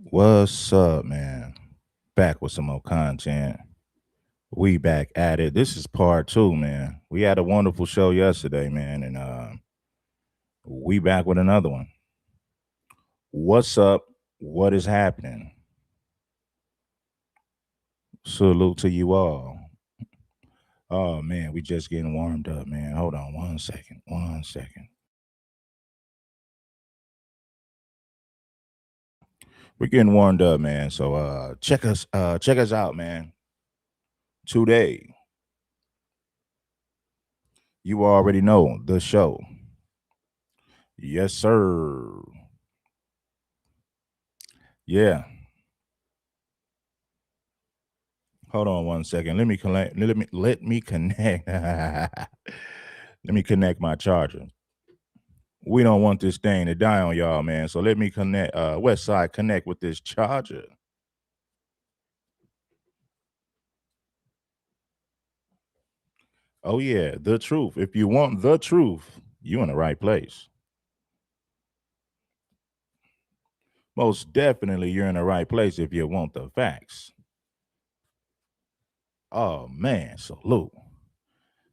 What's up, man? Back with some more content. We back at it. This is part two, man. We had a wonderful show yesterday, man, and we back with another one. What's up? What is happening? Salute to you all. Oh man, we just getting warmed up, man. Hold on one second. One second. We're getting warmed up, man. So check us out, man. Today, you already know the show. Yes, sir. Yeah. Hold on one second. Let me connect. Let me connect. Let me connect my charger. We don't want this thing to die on y'all, man. So let me connect. West Side connect with this charger. Oh yeah, the truth. If you want the truth, you in the right place. Most definitely, you're in the right place if you want the facts. Oh man, salute.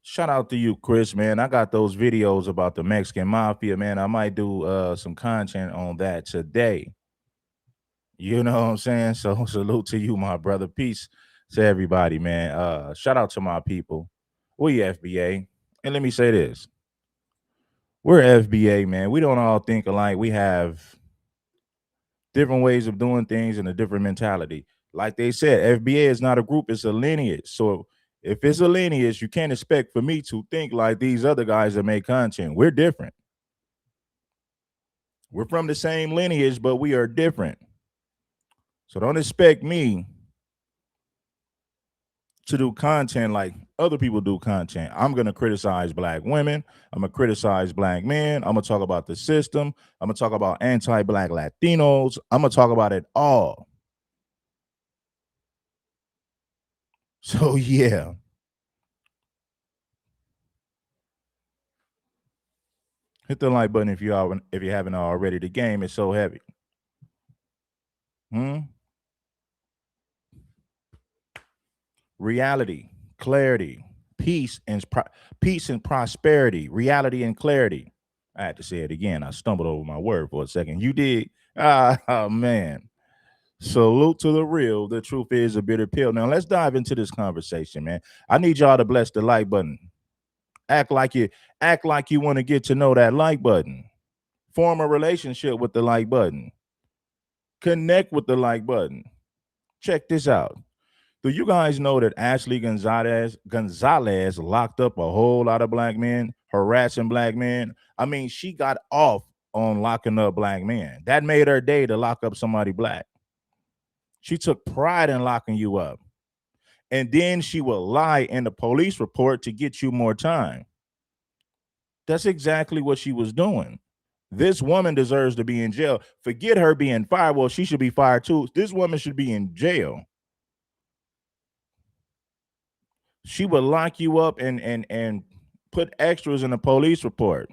Shout out to you, Chris, man. I got those videos about the Mexican mafia, man. I might do some content on that today. You know what I'm saying? So salute to you, my brother. Peace to everybody, man. Shout out to my people. We FBA. And let me say this. We're FBA, man. We don't all think alike. We have different ways of doing things and a different mentality. Like they said, FBA is not a group, it's a lineage. So if it's a lineage, you can't expect for me to think like these other guys that make content. We're different. We're from the same lineage, but we are different. So don't expect me to do content like other people do content. I'm gonna criticize black women. I'm gonna criticize black men. I'm gonna talk about the system. I'm gonna talk about anti-black Latinos. I'm gonna talk about it all. So yeah, hit the like button if you haven't already. The game is so heavy. Hmm? Reality, clarity, peace and peace and prosperity. Reality and clarity. I had to say it again. I stumbled over my word for a second. You did. Oh, man. Salute to the real. The truth is a bitter pill. Now let's dive into this conversation, man. I need y'all to bless the like button. Act like you act like you want to get to know that like button. Form a relationship with the like button. Connect with the like button. Check this out. Do you guys know that Ashley Gonzalez locked up a whole lot of black men, harassing black men? I mean, she got off on locking up black men. That made her day to lock up somebody black. She took pride in locking you up. And then she will lie in the police report to get you more time. That's exactly what she was doing. This woman deserves to be in jail. Forget her being fired. Well, she should be fired too. This woman should be in jail. She would lock you up and put extras in the police report,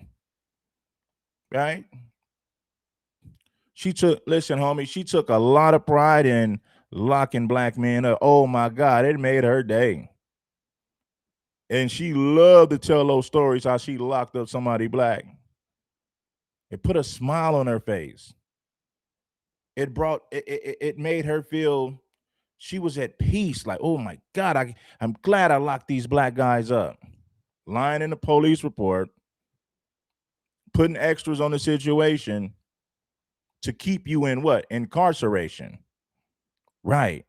right? She took listen, homie. She took a lot of pride in locking black men up. Oh my God, it made her day. And she loved to tell those stories how she locked up somebody black. It put a smile on her face. It made her feel she was at peace. Like, oh my God, I'm glad I locked these black guys up. Lying in the police report, putting extras on the situation to keep you in what? Incarceration. Right.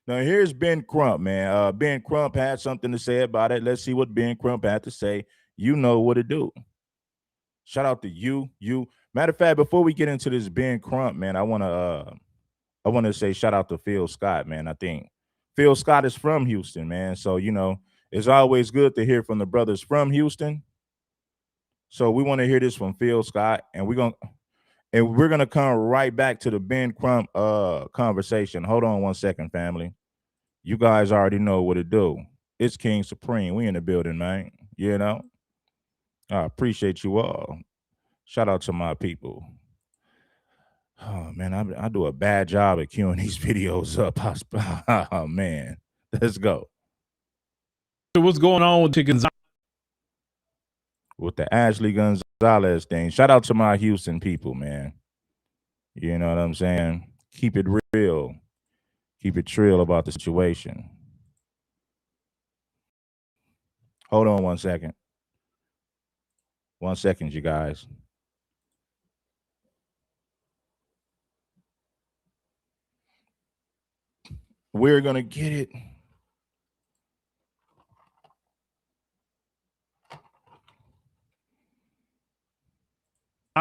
Now here's Ben Crump, man. Ben Crump had something to say about it. Let's see what Ben Crump had to say. You know what to do. Shout out to you. Matter of fact, before we get into this Ben Crump, man, I want to say shout out to Phil Scott, man. I think Phil Scott is from Houston, man. So, it's always good to hear from the brothers from Houston. So we want to hear this from Phil Scott, and we're gonna come right back to the Ben Crump conversation. Hold on one second, family. You guys already know what to do. It's King Supreme. We in the building, man. I appreciate you all. Shout out to my people. Oh man, I do a bad job at queuing these videos up. Oh man, let's go What's going on with Gonzalez? with the Ashley Gonzalez thing. Shout out to my Houston people, man. You know what I'm saying? Keep it real. Keep it trill about the situation. Hold on 1 second. 1 second, you guys. We're gonna get it.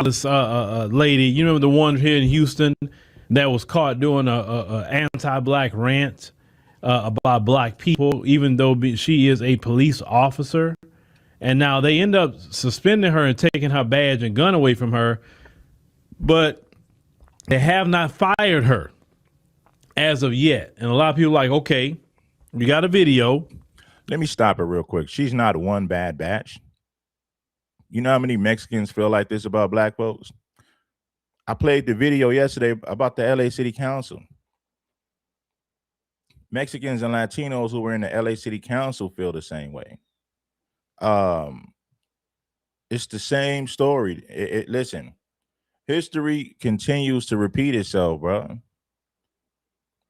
This lady, you remember the one here in Houston that was caught doing a anti-black rant about black people, even though she is a police officer, and now they end up suspending her and taking her badge and gun away from her, but they have not fired her as of yet. And a lot of people are like, okay, we got a video. Let me stop it real quick. She's not one bad batch. You know how many Mexicans feel like this about black folks? I played the video yesterday about the LA City Council. Mexicans and Latinos who were in the LA City Council feel the same way. It's the same story. Listen, history continues to repeat itself, bro.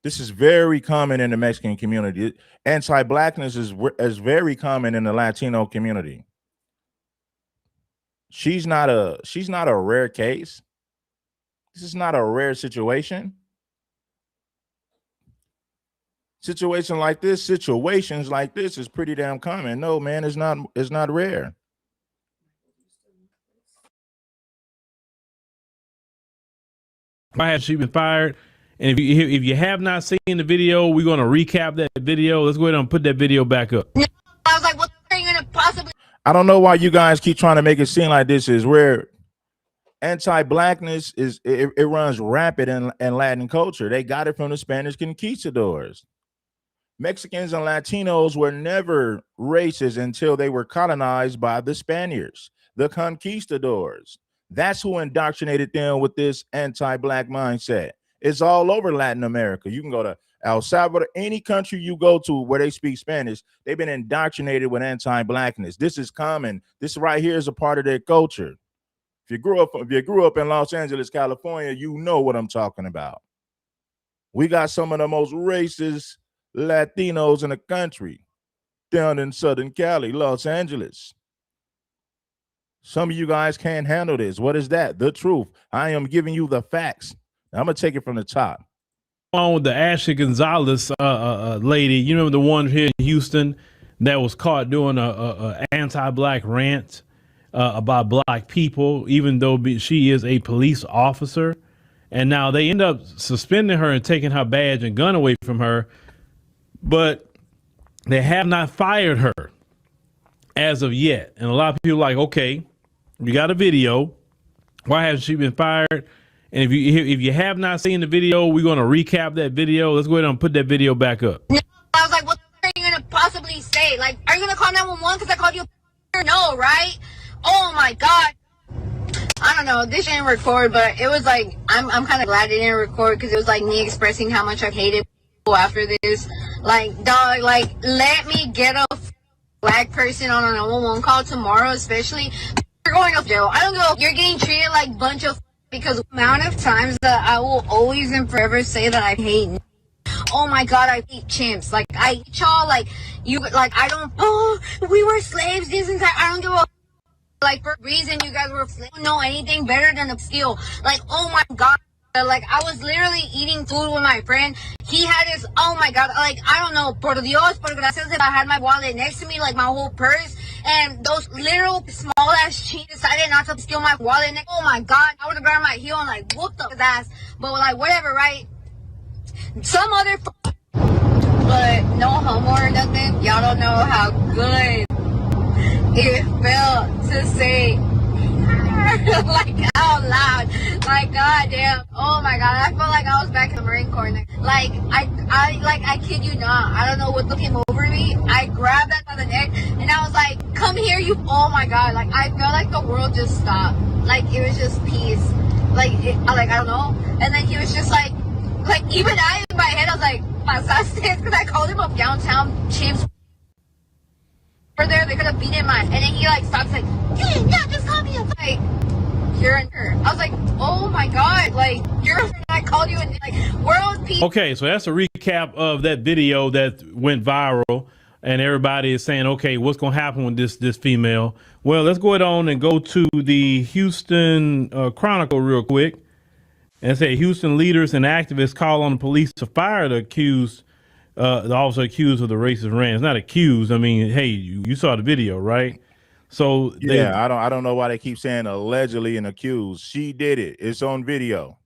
This is very common in the Mexican community. Anti-blackness is very common in the Latino community. She's not a rare case. This is not a rare situation. Situations like this is pretty damn common. No, man, it's not rare. Why has she been fired? And if you have not seen the video, we're going to recap that video. Let's go ahead and put that video back up. I was like, what are you going to possibly... I don't know why you guys keep trying to make it seem like this is rare. Anti-blackness it runs rapid in Latin culture. They got it from the Spanish conquistadors. Mexicans and Latinos were never racist until they were colonized by the Spaniards, the conquistadors. That's who indoctrinated them with this anti-black mindset. It's all over Latin America. You can go to El Salvador, any country you go to where they speak Spanish, they've been indoctrinated with anti-blackness. This is common. This right here is a part of their culture. If you grew up in Los Angeles, California, you know what I'm talking about. We got some of the most racist Latinos in the country down in Southern Cali, Los Angeles. Some of you guys can't handle this. What is that? The truth. I am giving you the facts. Now, I'm going to take it from the top. On with the Ashley Gonzalez lady, you remember the one here in Houston that was caught doing a anti-black rant about black people, even though she is a police officer, and now they end up suspending her and taking her badge and gun away from her, but they have not fired her as of yet. And a lot of people are like, okay, we got a video. Why hasn't she been fired? And if you have not seen the video, we're going to recap that video. Let's go ahead and put that video back up. I was like, what are you going to possibly say? Like, are you going to call 911 because I called you a... No, right? Oh, my God. I don't know. This didn't record, but it was like, I'm kind of glad it didn't record because it was like me expressing how much I hated people after this. Like, dog, like, let me get a black person on a 911 call tomorrow, especially. You're going to jail. I don't know. You're getting treated like a bunch of... Because the amount of times that I will always and forever say that I hate, oh my God, I hate chimps. Like, I hate y'all, like, you, like, I don't, oh, we were slaves this and that. I don't give a, like, for a reason you guys were slaves. I don't know anything better than a skill. Like, oh my God. Like, I was literally eating food with my friend. He had his, oh my God, like, I don't know, por Dios, por gracias, I had my wallet next to me, like, my whole purse. And those little small ass cheats decided not to steal my wallet. And oh my God, I would have grabbed my heel and like whooped up his ass. But like whatever, right? Some other, but no homo or nothing. Y'all don't know how good it felt to say like out loud. Like goddamn. Oh my God, I felt like I was back in the Marine Corps. Like I kid you not. I don't know what came over me. I grabbed that by the neck and I was like, come here, you. Oh my God. Like I felt like the world just stopped. Like it was just peace. I don't know. And then he was just like even I in my head, I was like, pasaste, because I called him up downtown. Chiefs were there, they could have beaten my, and then he like stops like, hey, yeah, just call me up. Like, you're in her. I was like, oh my God, like, you're, I called you and like, world peace. Okay, so that's a recap of that video that went viral, and everybody is saying, okay, what's going to happen with this female? Well, let's go ahead on and go to the Houston Chronicle real quick and say Houston leaders and activists call on the police to fire the officer accused of the racist rant. It's not accused. I mean, hey, you saw the video, right? So I don't know why they keep saying allegedly and accused. She did it. It's on video.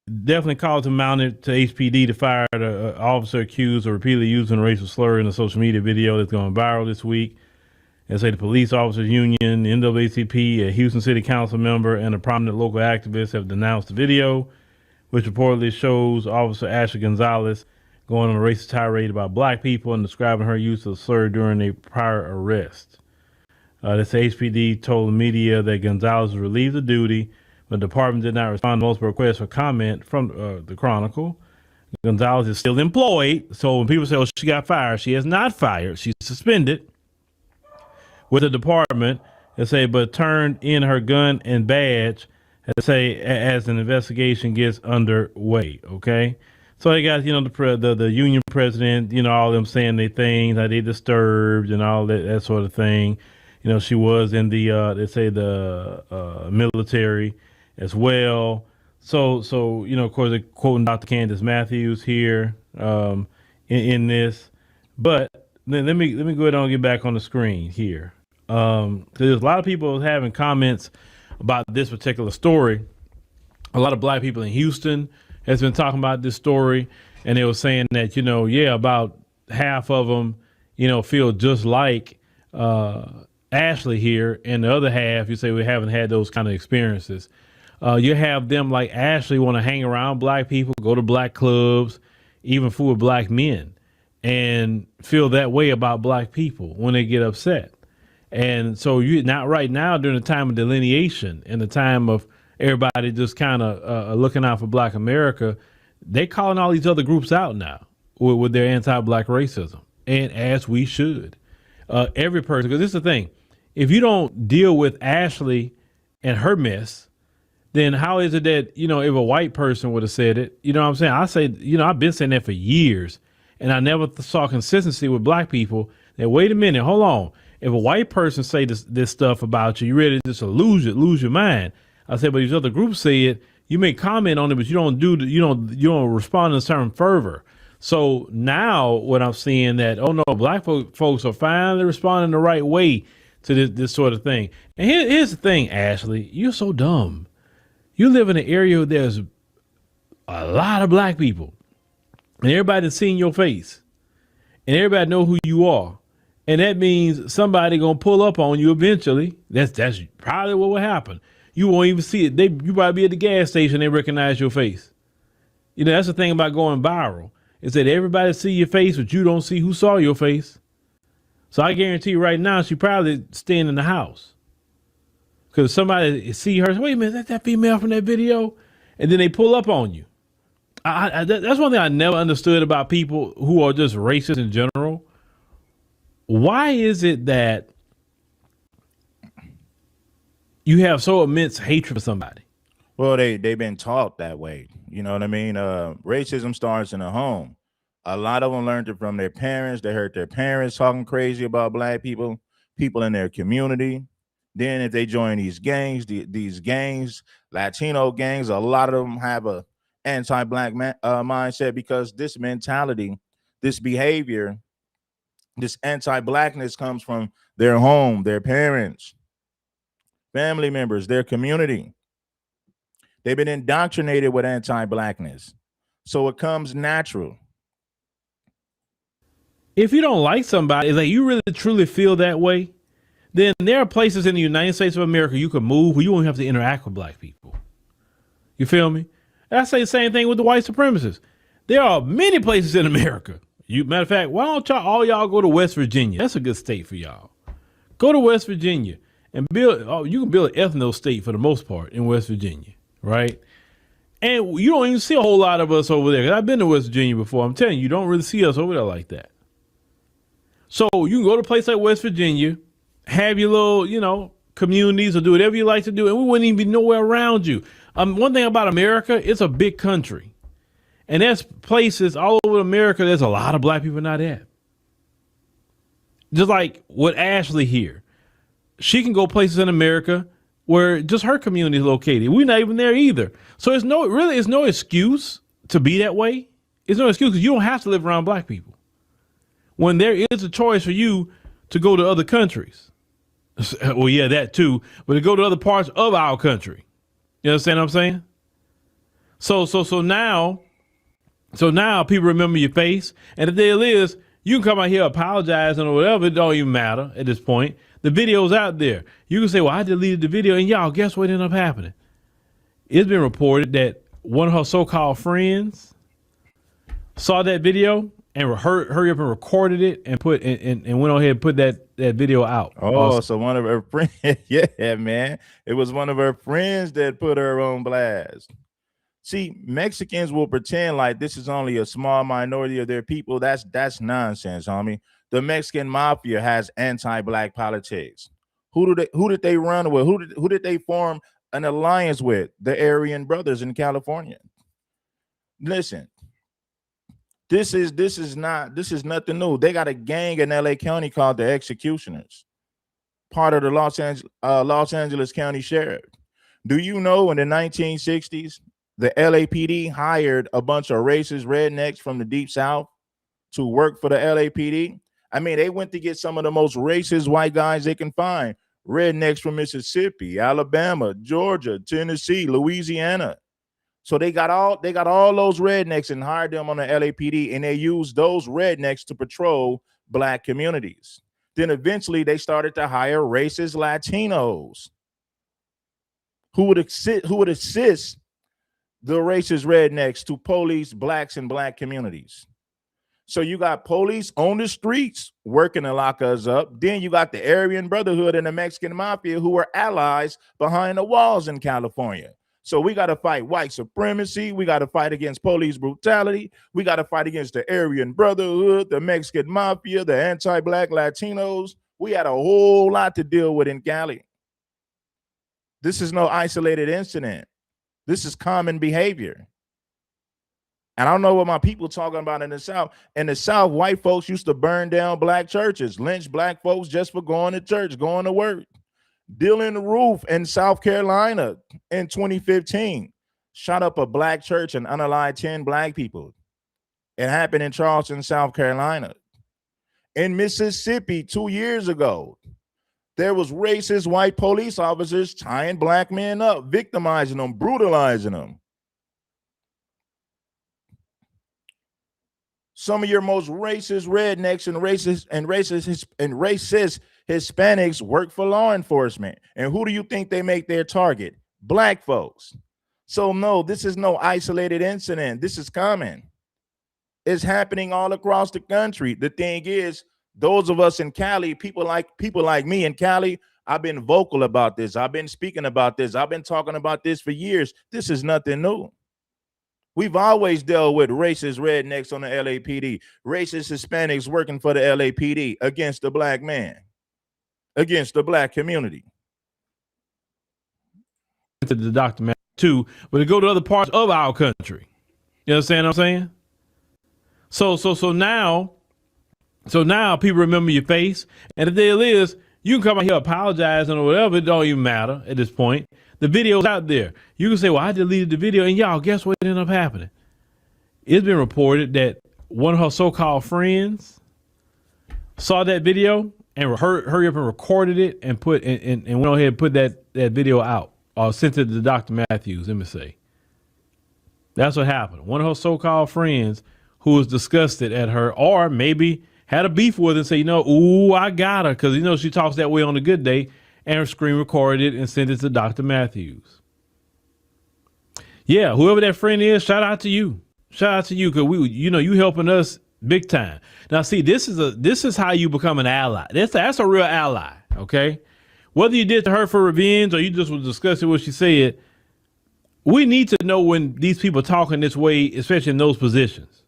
Definitely called to mount it to HPD to fire the officer accused of repeatedly using a racial slur in a social media video that's going viral this week. And say the Police Officers Union, NAACP, a Houston City Council member, and a prominent local activist have denounced the video, which reportedly shows Officer Ashley Gonzalez going on a racist tirade about black people and describing her use of the slur during a prior arrest. This HPD told the media that Gonzalez was relieved of duty, but the department did not respond to multiple requests for comment from the Chronicle. Gonzalez is still employed, so when people say, oh, she got fired, she is not fired. She's suspended with the department, they say, but turned in her gun and badge, say, as an investigation gets underway. Okay, so they got, the union president, all them saying their things, how they disturbed and all that sort of thing. She was in the they say the military as well. So of course they're quoting Dr. Candace Matthews here in this, but let me go ahead and get back on the screen here. There's a lot of people having comments about this particular story. A lot of black people in Houston has been talking about this story, and they were saying that, about half of them, feel just like Ashley here, and the other half, you say we haven't had those kind of experiences. You have them like Ashley want to hang around black people, go to black clubs, even fool with black men, and feel that way about black people when they get upset. And so you not right now during the time of delineation and the time of everybody just kind of looking out for black America, they calling all these other groups out now with their anti-black racism. And as we should, every person, because this is the thing, if you don't deal with Ashley and her mess, then how is it that, if a white person would have said it, you know what I'm saying? I say, I've been saying that for years, and I never saw consistency with black people that, wait a minute, hold on. If a white person say this stuff about you, you ready to just lose your mind. I said, but these other groups say it, you may comment on it, but you don't respond in a certain fervor. So now what I'm seeing that, oh no, black folks are finally responding the right way to this sort of thing. And here's the thing, Ashley, you're so dumb. You live in an area where there's a lot of black people, and everybody's seeing your face, and everybody know who you are. And that means somebody gonna pull up on you eventually. That's probably what will happen. You won't even see it. You probably be at the gas station, they recognize your face. That's the thing about going viral, is that everybody see your face, but you don't see who saw your face. So I guarantee you right now, she probably staying in the house. Because somebody see her, wait a minute, that's that female from that video? And then they pull up on you. That's one thing I never understood about people who are just racist in general. Why is it that you have so immense hatred for somebody? Well, they've been taught that way. You know what I mean? Racism starts in the home. A lot of them learned it from their parents. They heard their parents talking crazy about black people in their community. Then if they join these gangs, Latino gangs, a lot of them have a anti-black mindset, because this mentality, this behavior, this anti-blackness comes from their home, their parents, family members, their community. They've been indoctrinated with anti-blackness. So it comes natural. If you don't like somebody, like you really truly feel that way, then there are places in the United States of America you can move where you won't have to interact with black people. You feel me? And I say the same thing with the white supremacists. There are many places in America. Matter of fact, why don't all y'all go to West Virginia? That's a good state for y'all. Go to West Virginia and you can build an ethno state for the most part in West Virginia, right? And you don't even see a whole lot of us over there. 'Cause I've been to West Virginia before. I'm telling you, you don't really see us over there like that. So you can go to a place like West Virginia, have your little, communities, or do whatever you like to do, and we wouldn't even be nowhere around you. One thing about America, it's a big country. And there's places all over America, there's a lot of black people not at. Just like with Ashley here. She can go places in America where just her community is located. We're not even there either. So it's no excuse to be that way. It's no excuse because you don't have to live around black people. When there is a choice for you to go to other countries. Well, yeah, that too. But to go to other parts of our country. You understand what I'm saying? So now people remember your face. And the deal is, you can come out here apologizing or whatever. It don't even matter at this point. The video's out there. You can say, well, I deleted the video. And y'all, guess what ended up happening? It's been reported that one of her so-called friends saw that video and hurry up and recorded it and went on ahead and put that video out. Oh, so one of her friends, yeah, man. It was one of her friends that put her on blast. See, Mexicans will pretend like this is only a small minority of their people. That's nonsense, homie. The Mexican mafia has anti-black politics. Who did they run with? Who did they form an alliance with? The Aryan brothers in California. Listen, this is nothing new. They got a gang in LA County called the Executioners, part of the Los Angeles County Sheriff. Do you know in the 1960s, the LAPD hired a bunch of racist rednecks from the Deep South to work for the LAPD? I mean, they went to get some of the most racist white guys they can find. Rednecks from Mississippi, Alabama, Georgia, Tennessee, Louisiana. So they got all those rednecks and hired them on the LAPD, and they used those rednecks to patrol black communities. Then eventually they started to hire racist Latinos who would assist the racist rednecks to police blacks and black communities. So you got police on the streets working to lock us up. Then you got the Aryan Brotherhood and the Mexican Mafia who were allies behind the walls in California. So we got to fight white supremacy. We got to fight against police brutality. We got to fight against the Aryan Brotherhood, the Mexican Mafia, the anti-black Latinos. We had a whole lot to deal with in Cali. This is no isolated incident. This is common behavior. And I don't know what my people talking about in the South. In the South, white folks used to burn down black churches, lynch black folks just for going to church, going to work. Dylan Roof in South Carolina in 2015 shot up a black church and unalived 10 black people. It happened in Charleston, South Carolina. In Mississippi 2 years ago, there was racist white police officers tying black men up, victimizing them, brutalizing them. Some of your most racist rednecks and racist Hispanics work for law enforcement. And who do you think they make their target? Black folks. So no, this is no isolated incident. This is common. It's happening all across the country. The thing is, those of us in Cali, people like me in Cali, I've been vocal about this. I've been speaking about this. I've been talking about this for years. This is nothing new. We've always dealt with racist rednecks on the LAPD, racist Hispanics working for the LAPD against the black man, against the black community. To the Dr. Matthews too, but to go to other parts of our country. You understand what I'm saying? So now people remember your face. And the deal is, you can come out here apologizing or whatever. It don't even matter at this point. The video's out there. You can say, well, I deleted the video. And y'all, guess what ended up happening? It's been reported that one of her so-called friends saw that video and hurry up and recorded it and went on ahead and put that video out or sent it to Dr. Matthews, let me say. That's what happened. One of her so-called friends who was disgusted at her or maybe had a beef with her and say, ooh, I got her. Because, she talks that way on a good day, and her screen recorded it and sent it to Dr. Matthews. Yeah, whoever that friend is, shout out to you. Shout out to you because you helping us big time. Now, see, this is how you become an ally. That's a real ally, okay? Whether you did to her for revenge or you just was discussing what she said, we need to know when these people talking this way, especially in those positions.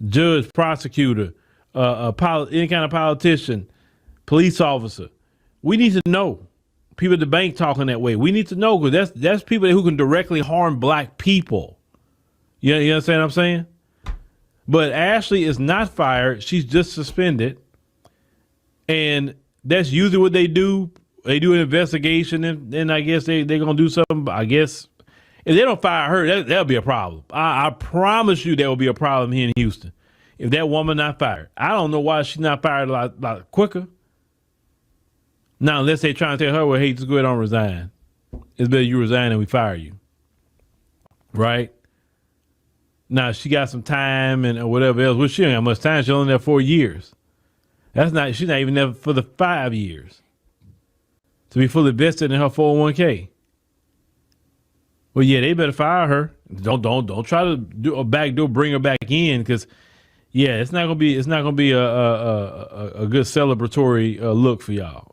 Judge, prosecutor, any kind of politician, police officer. We need to know. People at the bank talking that way. We need to know, because that's people who can directly harm black people. You understand what I'm saying? But Ashley is not fired. She's just suspended. And that's usually what they do. They do an investigation, and then I guess they're going to do something. I guess if they don't fire her, that'll be a problem. I promise you there will be a problem here in Houston if that woman not fired. I don't know why she's not fired a lot quicker. Now, unless they trying to tell her, well, hey, just go ahead and resign. It's better you resign and we fire you. Right? Now, she got some time and whatever else. Well, she don't have much time. She's only there 4 years. She's not even there for the 5 years to be fully vested in her 401k. Well, yeah, they better fire her. Don't try to do a backdoor, bring her back in, because yeah, it's not gonna be a good celebratory look for y'all.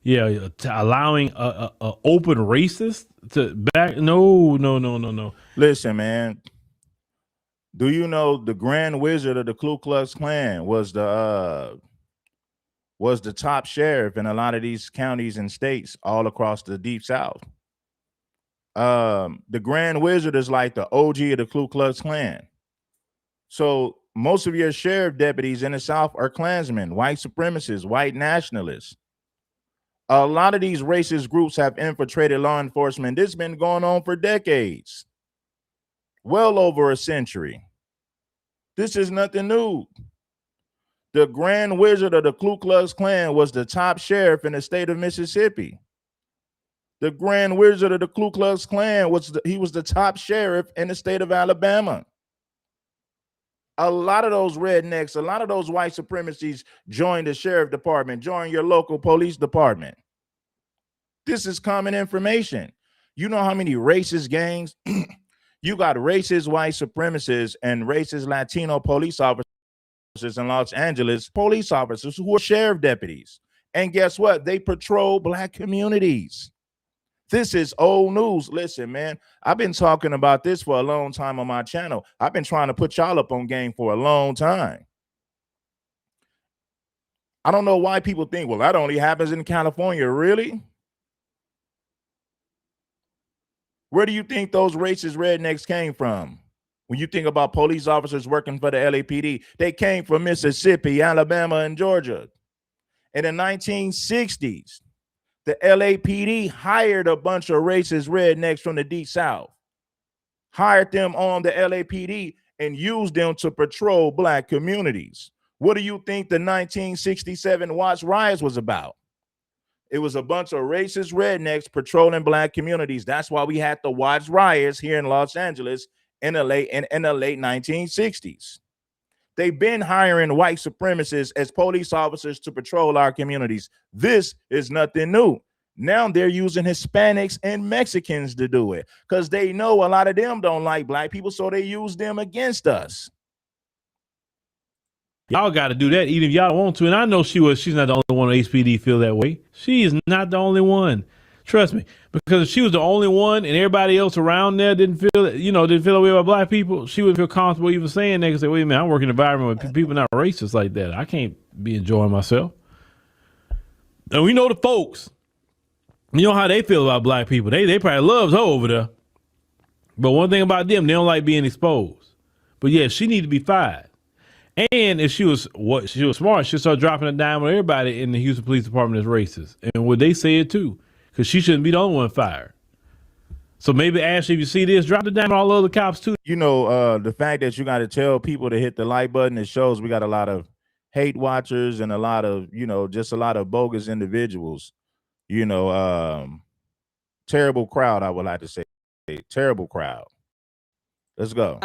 Yeah, allowing a open racist to back. No. Listen, man. Do you know the Grand Wizard of the Ku Klux Klan was the top sheriff in a lot of these counties and states all across the Deep South? The Grand Wizard is like the OG of the Ku Klux Klan. So most of your sheriff deputies in the South are Klansmen, white supremacists, white nationalists. A lot of these racist groups have infiltrated law enforcement. This has been going on for decades, well over a century. This is nothing new. The Grand Wizard of the Ku Klux Klan was the top sheriff in the state of Mississippi. The Grand Wizard of the Ku Klux Klan was the top sheriff in the state of Alabama. A lot of those rednecks, a lot of those white supremacists joined the sheriff department, joined your local police department. This is common information. You know how many racist gangs? You got racist white supremacists and racist Latino police officers in Los Angeles, police officers who are sheriff deputies. And guess what? They patrol black communities. This is old news. Listen, man, I've been talking about this for a long time on my channel. I've been trying to put y'all up on game for a long time. I don't know why people think, well, that only happens in California. Really? Where do you think those racist rednecks came from? When you think about police officers working for the LAPD, they came from Mississippi, Alabama, and Georgia. In the 1960s, the LAPD hired a bunch of racist rednecks from the Deep South, hired them on the LAPD and used them to patrol black communities. What do you think the 1967 Watts riots was about? It was a bunch of racist rednecks patrolling black communities. That's why we had the Watts riots here in Los Angeles in the late 1960s. They've been hiring white supremacists as police officers to patrol our communities. This is nothing new. Now they're using Hispanics and Mexicans to do it because they know a lot of them don't like black people, so they use them against us. Y'all got to do that even if y'all want to. And I know she's not the only one on HPD feel that way. She is not the only one. Trust me, because if she was the only one and everybody else around there didn't feel that way about black people, she wouldn't feel comfortable even saying that and say, wait a minute, I'm working in an environment where people not racist like that. I can't be enjoying myself. And we know the folks, you know how they feel about black people. They probably love her over there. But one thing about them, they don't like being exposed. But yeah, she need to be fired. And if she was smart, she'd start dropping a dime on everybody in the Houston Police Department as racist. And would they say it too? Because she shouldn't be the only one fired. So maybe, Ashley, if you see this, drop the dime on all the other cops too. You know, the fact that you got to tell people to hit the like button, it shows we got a lot of hate watchers and a lot of, just a lot of bogus individuals. Terrible crowd, I would like to say. Terrible crowd. Let's go.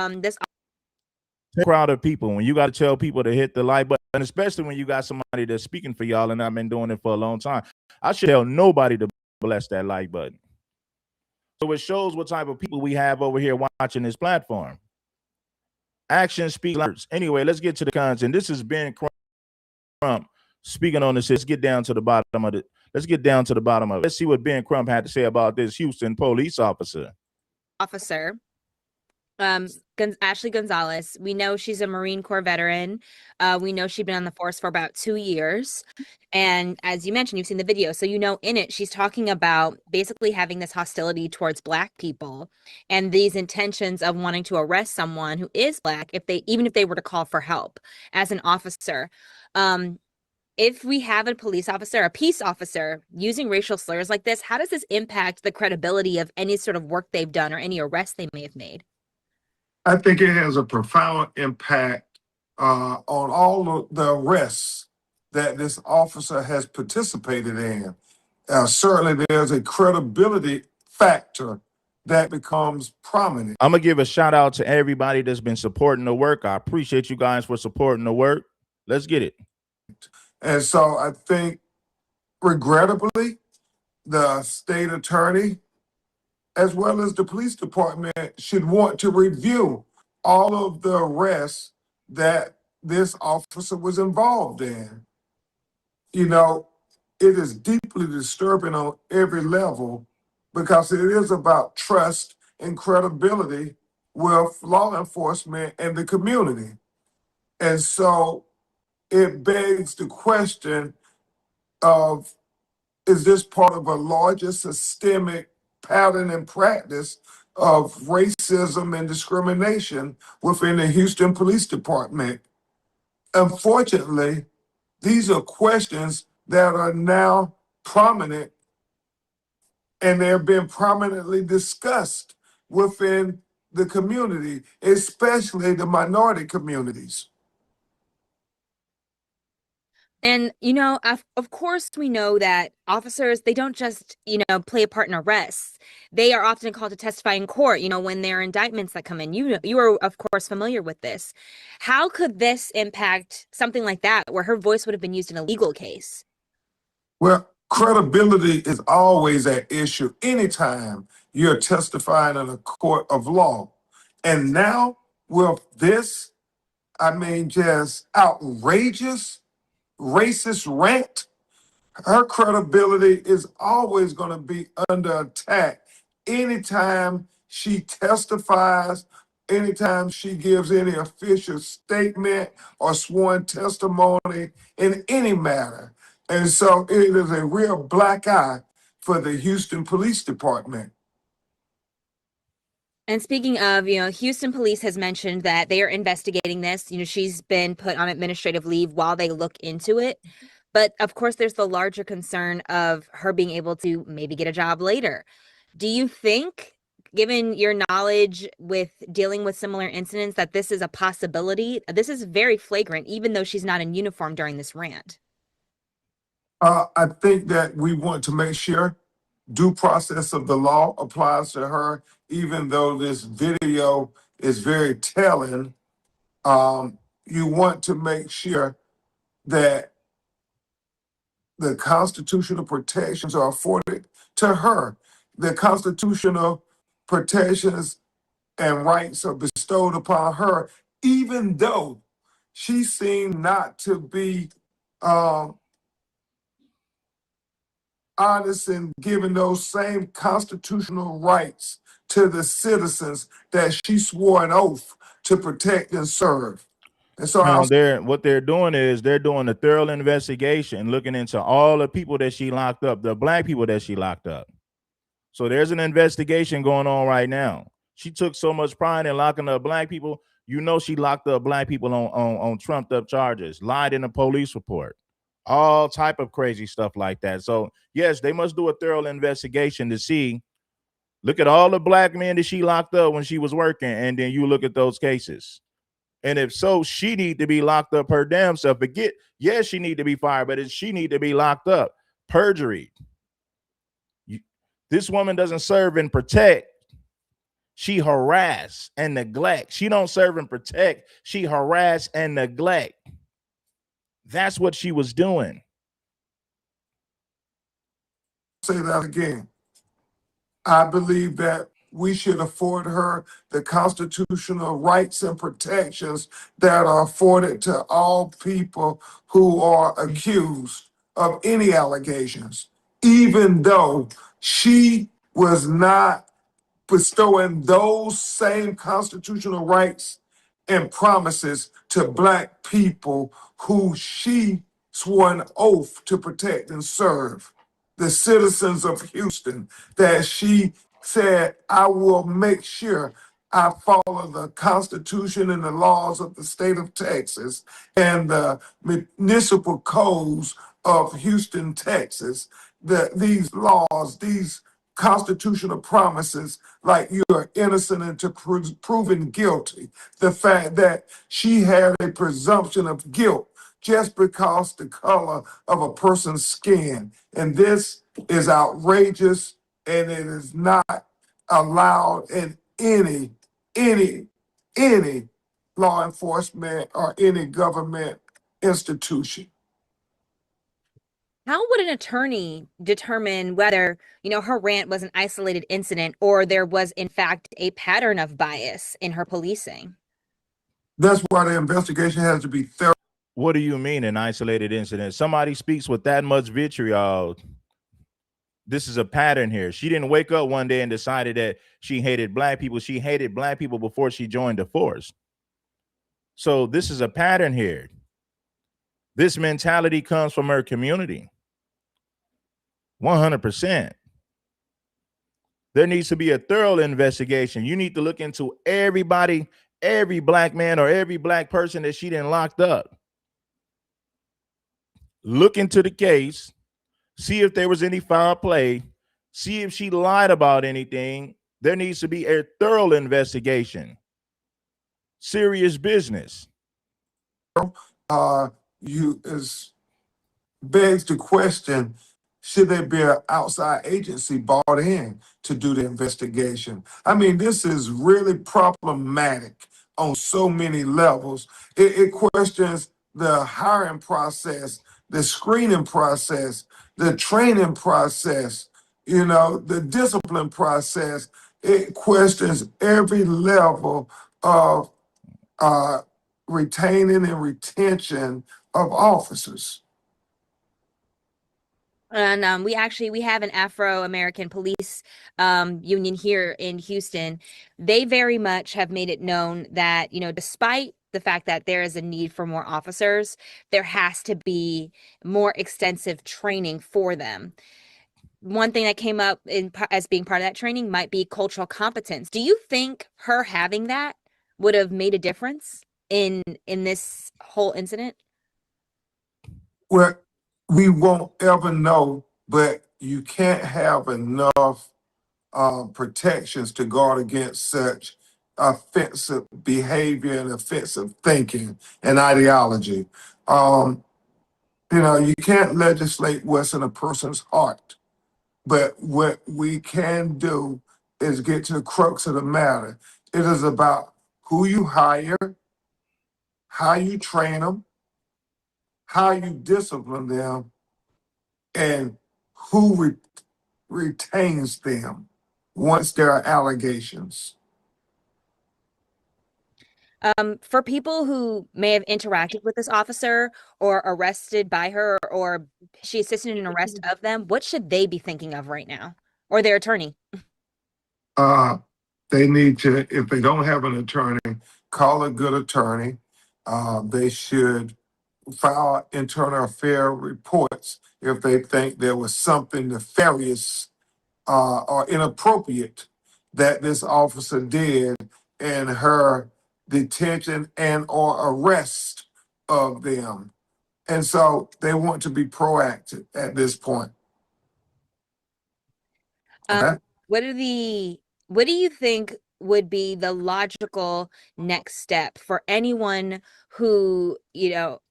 Crowd of people. When you got to tell people to hit the like button, especially when you got somebody that's speaking for y'all, and I've been doing it for a long time, I should tell nobody to bless that like button. So it shows what type of people we have over here watching this platform. Action speaks louder. Anyway, let's get to the content. This is Ben Crump speaking on this. Let's get down to the bottom of it. Let's get down to the bottom of it. Let's see what Ben Crump had to say about this Houston police officer. Ashley Gonzalez. We know she's a Marine Corps veteran. We know she'd been on the force for about 2 years. And as you mentioned, you've seen the video. So, you know, in it, she's talking about basically having this hostility towards Black people and these intentions of wanting to arrest someone who is Black, even if they were to call for help as an officer. If we have a police officer, a peace officer, using racial slurs like this, how does this impact the credibility of any sort of work they've done or any arrests they may have made? I think it has a profound impact on all of the arrests that this officer has participated in. Certainly, there's a credibility factor that becomes prominent. I'm going to give a shout out to everybody that's been supporting the work. I appreciate you guys for supporting the work. Let's get it. And so I think, regrettably, the state attorney, as well as the police department, should want to review all of the arrests that this officer was involved in. You know, it is deeply disturbing on every level because it is about trust and credibility with law enforcement and the community. And so it begs the question of, is this part of a larger systemic pattern and practice of racism and discrimination within the Houston Police Department? Unfortunately, these are questions that are now prominent, and they're being prominently discussed within the community, especially the minority communities. And, you know, of course, we know that officers, they don't just, you know, play a part in arrests. They are often called to testify in court, you know, when there are indictments that come in. You are, of course, familiar with this. How could this impact something like that, where her voice would have been used in a legal case? Well, credibility is always an issue anytime you're testifying in a court of law. And now with this, I mean, just outrageous racist rant, her credibility is always going to be under attack anytime she testifies, anytime she gives any official statement or sworn testimony in any matter. And so it is a real black eye for the Houston Police Department. And speaking of, you know, Houston police has mentioned that they are investigating this. You know, she's been put on administrative leave while they look into it. But of course, there's the larger concern of her being able to maybe get a job later. Do you think, given your knowledge with dealing with similar incidents, that this is a possibility? This is very flagrant, even though she's not in uniform during this rant. I think that we want to make sure due process of the law applies to her, even though this video is very telling. You want to make sure that the constitutional protections are afforded to her. The constitutional protections and rights are bestowed upon her, even though she seemed not to be honest in giving those same constitutional rights to the citizens that she swore an oath to protect and serve. And so what they're doing is they're doing a thorough investigation, looking into all the people that she locked up, the Black people that she locked up. So there's an investigation going on right now. She took so much pride in locking up Black people. You know, she locked up Black people on trumped up charges, lied in a police report, all type of crazy stuff like that. So yes, they must do a thorough investigation to see, look at all the Black men that she locked up when she was working, and then you look at those cases. And if so, she need to be locked up her damn self. Yes, she need to be fired, but she need to be locked up. Perjury. This woman doesn't serve and protect. She harass and neglect. She don't serve and protect. She harass and neglect. That's what she was doing. Say that again. I believe that we should afford her the constitutional rights and protections that are afforded to all people who are accused of any allegations. even though she was not bestowing those same constitutional rights and promises to Black people who she swore an oath to protect and serve. The citizens of Houston, that she said, I will make sure I follow the Constitution and the laws of the state of Texas and the municipal codes of Houston, Texas. These laws, these constitutional promises, like you are innocent until proven guilty. The fact that she had a presumption of guilt just because the color of a person's skin. And this is outrageous, and it is not allowed in any law enforcement or any government institution. How would an attorney determine whether, her rant was an isolated incident or there was, in fact, a pattern of bias in her policing? That's why the investigation has to be thorough. What do you mean an isolated incident? Somebody speaks with that much vitriol. This is a pattern here. She didn't wake up one day and decided that she hated Black people. She hated Black people before she joined the force. So this is a pattern here. This mentality comes from her community. 100%. There needs to be a thorough investigation. You need to look into everybody, every Black man or every Black person that she done locked up. Look into the case, see if there was any foul play, see if she lied about anything. There needs to be a thorough investigation. Serious business. Begs the question, should there be an outside agency brought in to do the investigation? I mean, this is really problematic on so many levels. It questions the hiring process, the screening process, the training process, the discipline process. It questions every level of retaining and retention of officers. And we have an Afro-American police union here in Houston. They very much have made it known that, despite the fact that there is a need for more officers, there has to be more extensive training for them. One thing that came up as being part of that training might be cultural competence. Do you think her having that would have made a difference in this whole incident? Well, we won't ever know, but you can't have enough protections to guard against such offensive behavior and offensive thinking and ideology. You can't legislate what's in a person's heart, but what we can do is get to the crux of the matter. It is about who you hire, how you train them, how you discipline them, and who retains them once there are allegations. For people who may have interacted with this officer or arrested by her, or she assisted in an arrest of them, what should they be thinking of right now? Or their attorney? They need to, if they don't have an attorney, call a good attorney. They should file internal affair reports if they think there was something nefarious or inappropriate that this officer did in her detention and or arrest of them. And so they want to be proactive at this point. Okay? What do you think would be the logical next step for anyone who,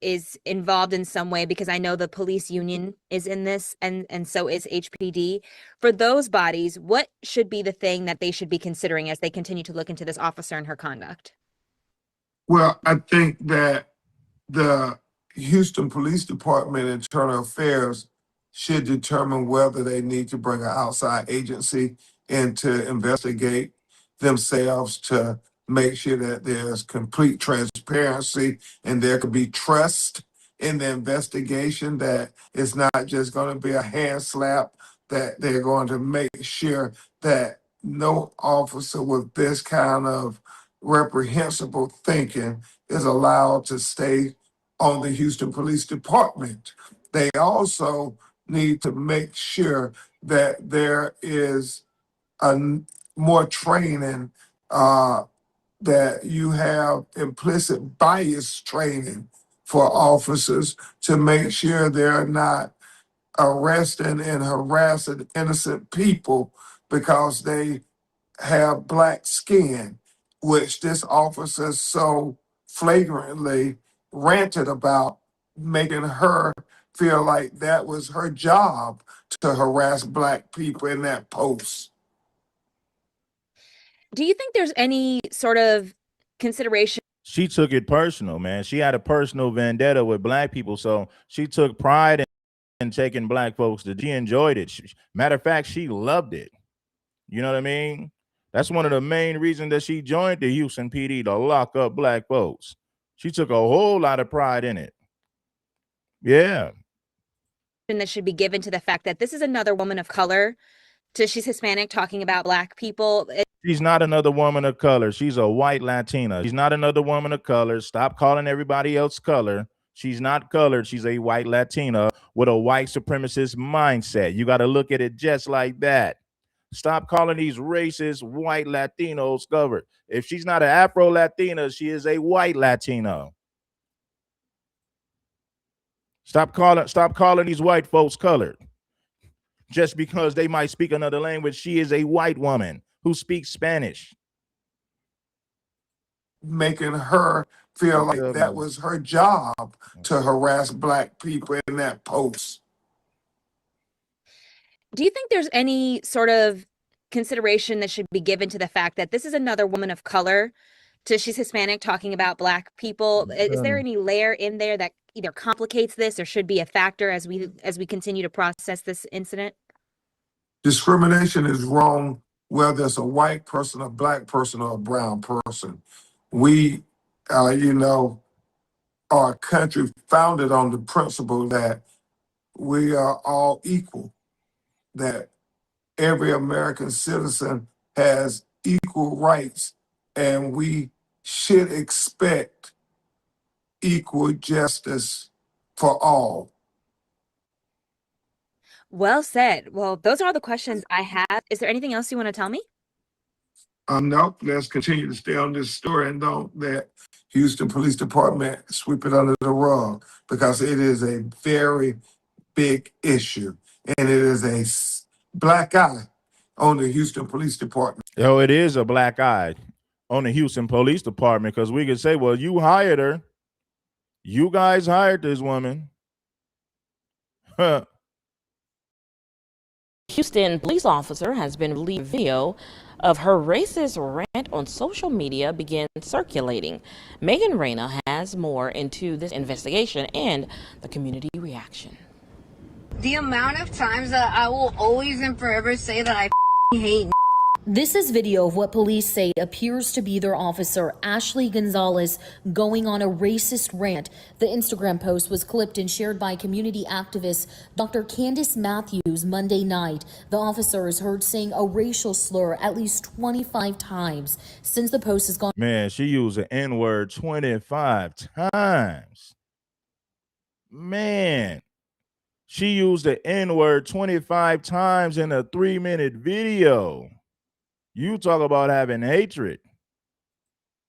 is involved in some way? Because I know the police union is in this, and so is HPD. For those bodies, what should be the thing that they should be considering as they continue to look into this officer and her conduct? Well, I think that the Houston Police Department Internal Affairs should determine whether they need to bring an outside agency in to investigate themselves to make sure that there's complete transparency and there could be trust in the investigation, that it's not just going to be a hand slap, that they're going to make sure that no officer with this kind of reprehensible thinking is allowed to stay on the Houston Police Department. They also need to make sure that there is more training, that you have implicit bias training for officers to make sure they're not arresting and harassing innocent people because they have black skin, which this officer so flagrantly ranted about, making her feel like that was her job to harass black people in that post. Do you think there's any sort of consideration? She took it personal, man. She had a personal vendetta with black people, so she took pride in taking black folks. She enjoyed it. Matter of fact, she loved it. You know what I mean? That's one of the main reasons that she joined the Houston PD, to lock up black folks. She took a whole lot of pride in it. Yeah. That should be given to the fact that this is another woman of color, she's Hispanic, talking about black people. She's not another woman of color. She's a white Latina. She's not another woman of color. Stop calling everybody else color. She's not colored. She's a white Latina with a white supremacist mindset. You got to look at it just like that. Stop calling these racist white Latinos colored. If she's not an Afro-Latina, she is a white Latino. Stop calling these white folks colored. Just because they might speak another language, she is a white woman who speaks Spanish. Making her feel like that was her job to harass black people in that post. Do you think there's any sort of consideration that should be given to the fact that this is another woman of color, she's Hispanic, talking about black people? Is there any layer in there that either complicates this or should be a factor as we continue to process this incident? Discrimination is wrong whether it's a white person, a black person, or a brown person. We, are a country founded on the principle that we are all equal, that every American citizen has equal rights, and we should expect equal justice for all. Well said. Well, those are all the questions I have. Is there anything else you want to tell me? No, let's continue to stay on this story and don't let Houston Police Department sweep it under the rug, because it is a very big issue, and it is a black eye on the Houston Police Department. Yo, it is a black eye on the Houston Police Department, because we could say, well, you hired her. You guys hired this woman. Houston police officer has been released. Video of her racist rant on social media began circulating. Megan Reyna has more into this investigation and the community reaction. The amount of times that I will always and forever say that I hate. This is video of what police say appears to be their officer, Ashley Gonzalez, going on a racist rant. The Instagram post was clipped and shared by community activist Dr. Candace Matthews Monday night. The officer is heard saying a racial slur at least 25 times since the post has gone. Man, she used the N-word 25 times. Man, she used the N-word 25 times in a 3-minute video. You talk about having hatred.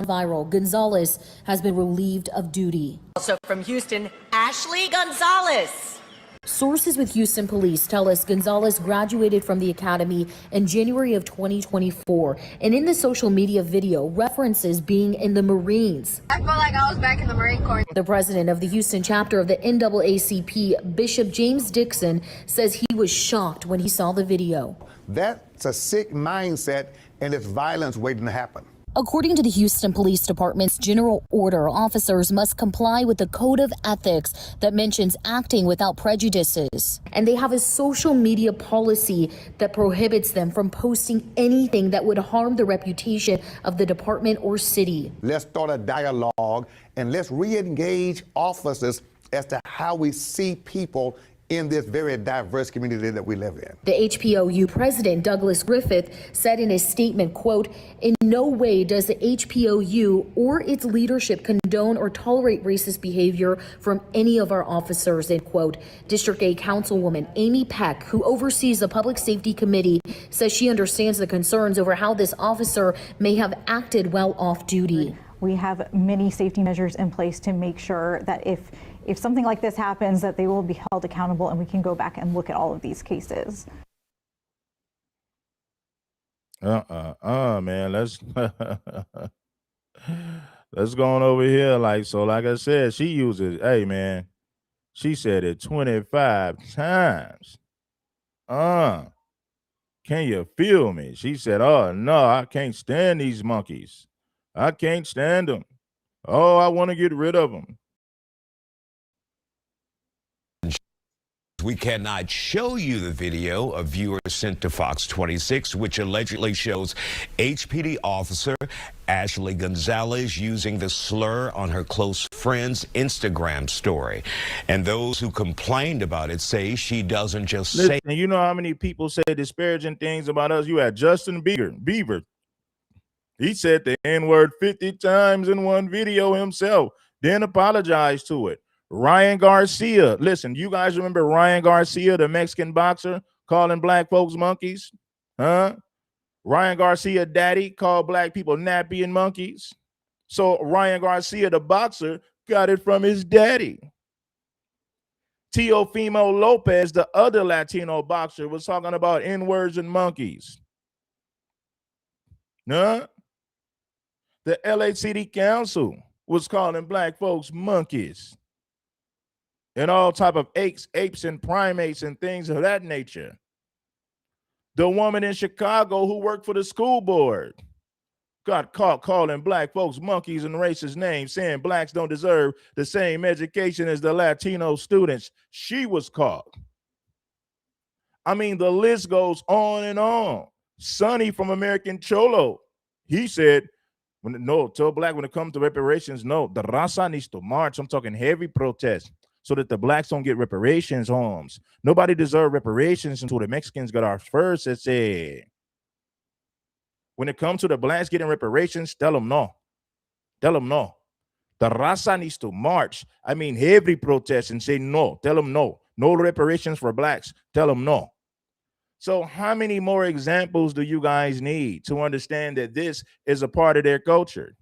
Viral. Gonzalez has been relieved of duty. Also from Houston, Ashley Gonzalez. Sources with Houston police tell us Gonzalez graduated from the academy in January of 2024, and in the social media video references being in the Marines. I felt like I was back in the Marine Corps. The president of the Houston chapter of the NAACP, Bishop Dixon, says he was shocked when he saw the video. That's a sick mindset, and it's violence waiting to happen. According to the Houston Police Department's general order, officers must comply with the code of ethics that mentions acting without prejudices. And they have a social media policy that prohibits them from posting anything that would harm the reputation of the department or city. Let's start a dialogue, and let's re-engage officers as to how we see people in this very diverse community that we live in. The HPOU president, Douglas Griffith, said in his statement, quote, "In no way does the HPOU or its leadership condone or tolerate racist behavior from any of our officers," end quote. District 8 Councilwoman Amy Peck, who oversees the Public Safety Committee, says she understands the concerns over how this officer may have acted while off duty. We have many safety measures in place to make sure that if something like this happens, that they will be held accountable and we can go back and look at all of these cases. Man, let's let's go on over here. Like I said, she uses, hey man, she said it 25 times. Can you feel me? She said, oh no, I can't stand these monkeys. I can't stand them. Oh, I want to get rid of them. We cannot show you the video a viewer sent to Fox 26, which allegedly shows HPD officer Ashley Gonzalez using the slur on her close friend's Instagram story. And those who complained about it say she doesn't just say. You know how many people say disparaging things about us? You had Justin Bieber. He said the N-word 50 times in one video himself, then apologized to it. Ryan Garcia, listen, you guys remember Ryan Garcia, the Mexican boxer, calling black folks monkeys? Huh? Ryan Garcia, daddy, called black people nappy and monkeys. So Ryan Garcia, the boxer, got it from his daddy. Teofimo Lopez, the other Latino boxer, was talking about N-words and monkeys. Huh? The LA City Council was calling black folks monkeys. And all type of apes and primates and things of that nature. The woman in Chicago who worked for the school board got caught calling black folks monkeys and racist names, saying blacks don't deserve the same education as the Latino students. She was caught. I mean, the list goes on and on. Sonny from American Cholo, he said, tell black when it comes to reparations, no, the raza needs to march. I'm talking heavy protest, so that the blacks don't get reparations homes. Nobody deserves reparations until the Mexicans got ours first. It said, when it comes to the blacks getting reparations, tell them no. Tell them no. The raza needs to march. I mean, heavy protest and say no. Tell them no. No reparations for blacks. Tell them no. So how many more examples do you guys need to understand that this is a part of their culture?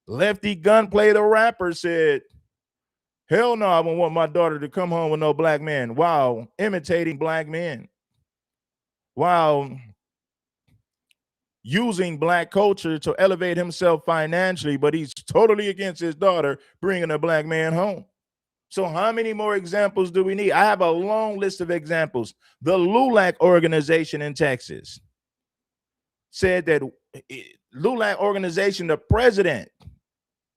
Lefty Gunplay, the rapper, said, hell no, I wouldn't want my daughter to come home with no black man while imitating black men, while using black culture to elevate himself financially, but he's totally against his daughter bringing a black man home. So how many more examples do we need? I have a long list of examples. The LULAC organization in Texas said that LULAC organization, the president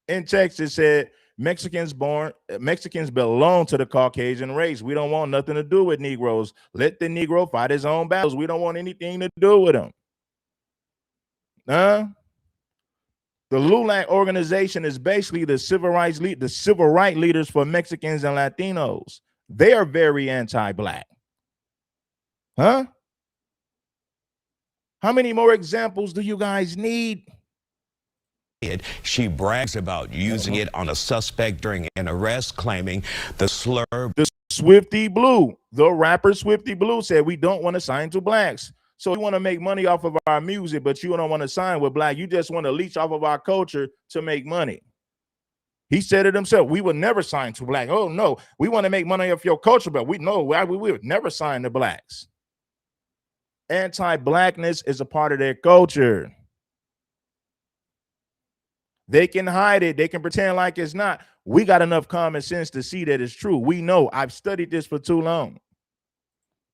in Texas said, Mexicans belong to the Caucasian race. We don't want nothing to do with Negroes. Let the Negro fight his own battles. We don't want anything to do with him. The LULAC organization is basically the civil rights leaders for Mexicans and Latinos. They are very anti-black. Huh? How many more examples do you guys need? She brags about using it on a suspect during an arrest, claiming the slur. The Swifty Blue, the rapper Swifty Blue, said we don't want to sign to blacks. So you want to make money off of our music, but you don't want to sign with black. You just want to leech off of our culture to make money. He said it himself. We would never sign to black. Oh no, we want to make money off your culture, but we would never sign to blacks. Anti-blackness is a part of their culture. They can hide it. They can pretend like it's not. We got enough common sense to see that it's true. We know. I've studied this for too long.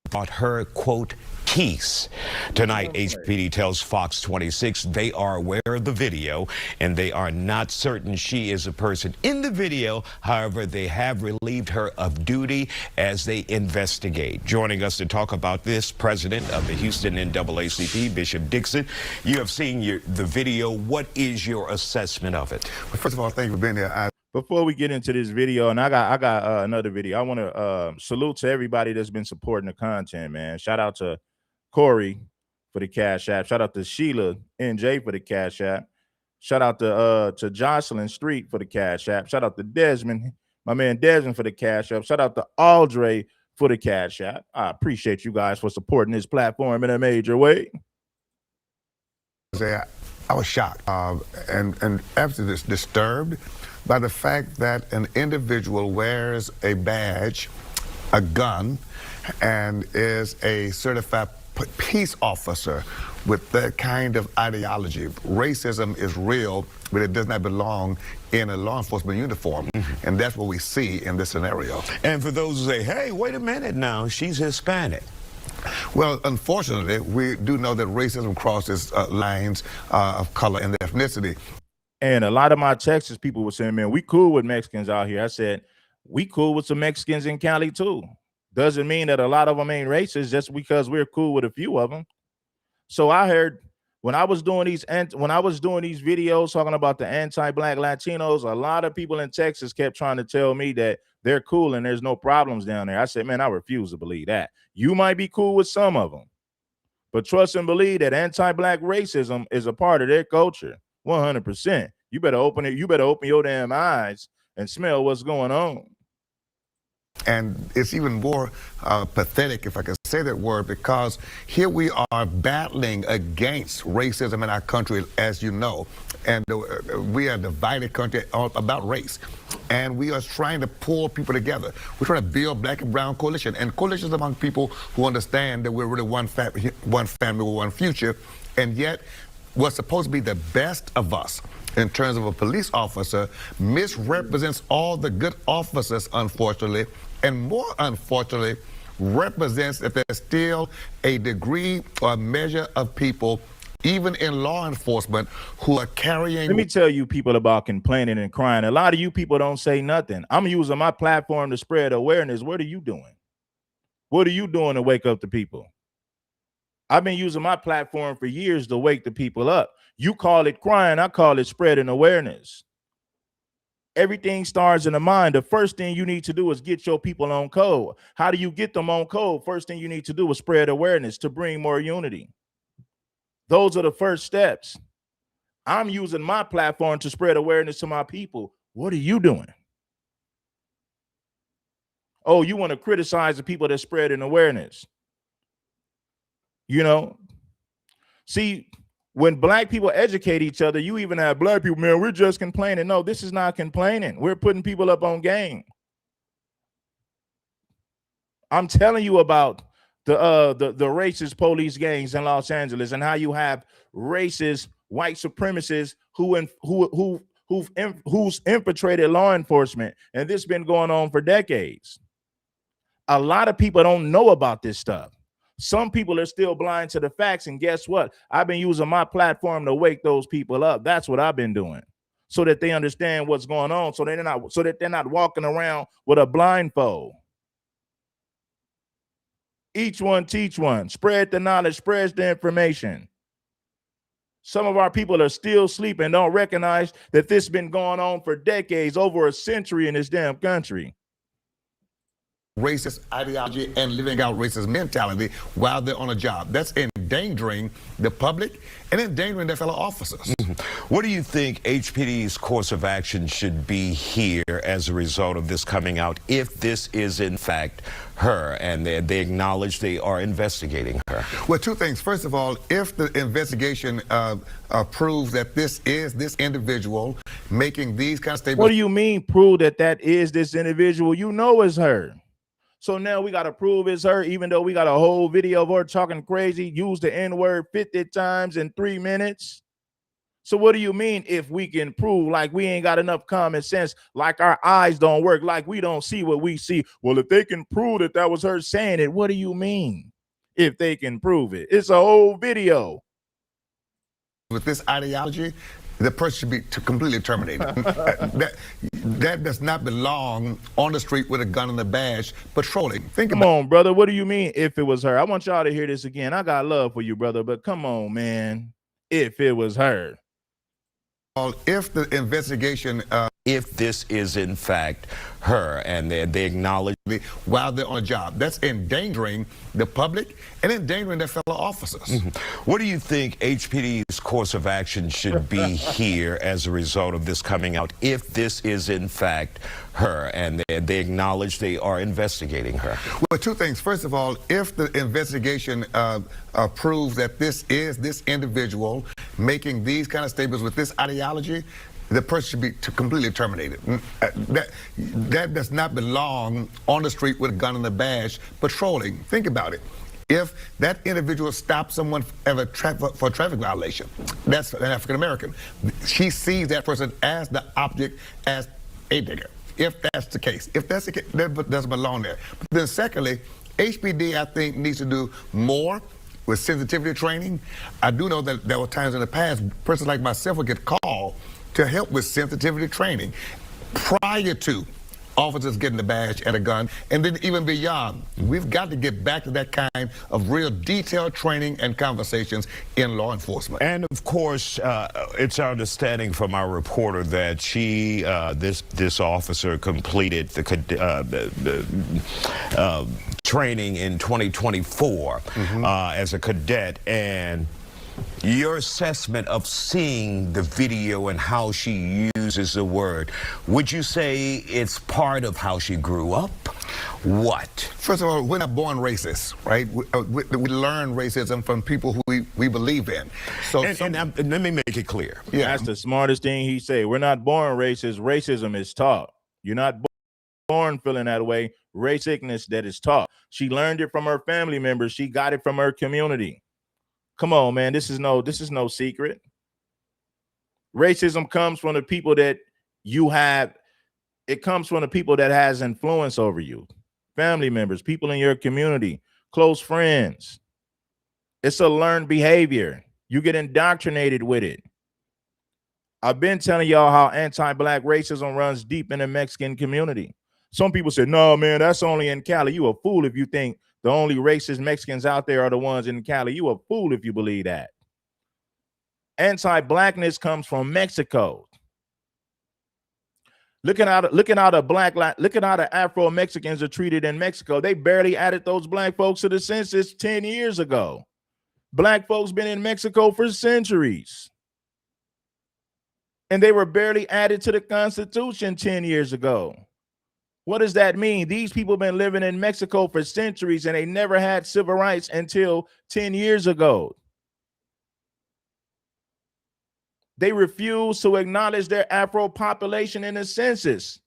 About her, quote, peace. Tonight, HPD tells Fox 26 they are aware of the video and they are not certain she is a person in the video. However, they have relieved her of duty as they investigate. Joining us to talk about this, President of the Houston NAACP, Bishop Dixon. You have seen the video. What is your assessment of it? Well, first of all, thank you for being here. before we get into this video, and I got another video. I want to salute to everybody that's been supporting the content, man. Shout out to Corey for the Cash App. Shout out to Sheila NJ for the Cash App. Shout out to Jocelyn Street for the Cash App. Shout out to Desmond, my man Desmond for the Cash App. Shout out to Aldre for the Cash App. I appreciate you guys for supporting this platform in a major way. I was shocked and absolutely disturbed by the fact that an individual wears a badge, a gun, and is a certified peace officer with that kind of ideology. Racism is real, but it does not belong in a law enforcement uniform. And that's what we see in this scenario. And for those who say, hey, wait a minute now, she's Hispanic. Well, unfortunately, we do know that racism crosses lines of color and ethnicity. And a lot of my Texas people were saying, man, we cool with Mexicans out here. I said, we cool with some Mexicans in Cali too. Doesn't mean that a lot of them ain't racist just because we're cool with a few of them. So I heard when I was doing these videos talking about the anti-black Latinos, a lot of people in Texas kept trying to tell me that they're cool and there's no problems down there. I said, man, I refuse to believe that. You might be cool with some of them, but trust and believe that anti-black racism is a part of their culture. 100%. You better open it. You better open your damn eyes and smell what's going on. And it's even more pathetic, if I can say that word, because here we are battling against racism in our country, as you know, and we are a divided country about race. And we are trying to pull people together. We're trying to build black and brown coalition, and coalitions among people who understand that we're really one family, one future, and yet what's supposed to be the best of us in terms of a police officer misrepresents all the good officers, unfortunately, and more unfortunately, represents that there's still a degree or a measure of people, even in law enforcement, who are carrying. Let me tell you people about complaining and crying. A lot of you people don't say nothing. I'm using my platform to spread awareness. What are you doing? What are you doing to wake up the people? I've been using my platform for years to wake the people up. You call it crying, I call it spreading awareness. Everything starts in the mind. The first thing you need to do is get your people on code. How do you get them on code? First thing you need to do is spread awareness to bring more unity. Those are the first steps. I'm using my platform to spread awareness to my people. What are you doing? Oh, you want to criticize the people that spread an awareness. You know, see, when black people educate each other, you even have black people, man, we're just complaining. No, this is not complaining. We're putting people up on game. I'm telling you about the racist police gangs in Los Angeles and how you have racist white supremacists who's infiltrated law enforcement, and this has been going on for decades. A lot of people don't know about this stuff. Some people are still blind to the facts, and guess what? I've been using my platform to wake those people up. That's what I've been doing, so that they understand what's going on, so that they're not walking around with a blindfold. Each one teach one. Spread the knowledge, spread the information. Some of our people are still sleeping, don't recognize that this has been going on for decades, over a century in this damn country. Racist ideology and living out racist mentality while they're on a job. That's endangering the public and endangering their fellow officers. What do you think HPD's course of action should be here as a result of this coming out, if this is in fact her, and they acknowledge they are investigating her? Well, two things. First of all, if the investigation proves that this is this individual making these kind of statements. What do you mean prove that is this individual? You know it's her. So now we got to prove it's her, even though we got a whole video of her talking crazy, use the N-word 50 times in 3 minutes. So what do you mean if we can prove? Like we ain't got enough common sense, like our eyes don't work, like we don't see what we see. Well, if they can prove that was her saying it, what do you mean if they can prove it? It's a whole video. With this ideology, the person should be completely terminated. that does not belong on the street with a gun and a badge patrolling. Come on, brother. What do you mean if it was her? I want y'all to hear this again. I got love for you, brother, but come on, man. If it was her. If the investigation if this is in fact her, and they acknowledge while they're on a job. That's endangering the public and endangering their fellow officers. What do you think HPD's course of action should be here as a result of this coming out, if this is in fact her, and they acknowledge they are investigating her? Well, two things. First of all, if the investigation proves that this is this individual making these kind of statements with this ideology, the person should be completely terminated. That does not belong on the street with a gun and a badge patrolling. Think about it. If that individual stops someone for a traffic violation, that's an African American. She sees that person as the object, as a digger. If that's the case, that doesn't belong there. But then secondly, HPD, I think, needs to do more with sensitivity training. I do know that there were times in the past, persons like myself would get called to help with sensitivity training prior to officers getting the badge and a gun, and then even beyond. We've got to get back to that kind of real detailed training and conversations in law enforcement. And of course, it's our understanding from our reporter that she, this officer, completed the training in 2024 as a cadet. And your assessment of seeing the video and how she uses the word, would you say it's part of how she grew up? What? First of all, we're not born racist, right? We learn racism from people who we believe in. So, and let me make it clear. Yeah, that's the smartest thing he said. We're not born racist. Racism is taught. You're not born feeling that way. Race sickness that is taught. She learned it from her family members. She got it from her community. Come on, man. This is no secret. Racism comes from the people that you have. It comes from the people that has influence over you. Family members, people in your community, close friends. It's a learned behavior. You get indoctrinated with it. I've been telling y'all how anti-black racism runs deep in the Mexican community. Some people say, no, man, that's only in Cali. You a fool if you think the only racist Mexicans out there are the ones in Cali. You a fool if you believe that. Anti-blackness comes from Mexico. Look at how the Afro-Mexicans are treated in Mexico. They barely added those black folks to the census 10 years ago. Black folks been in Mexico for centuries. And they were barely added to the Constitution 10 years ago. What does that mean? These people have been living in Mexico for centuries and they never had civil rights until 10 years ago. They refuse to acknowledge their Afro population in the census.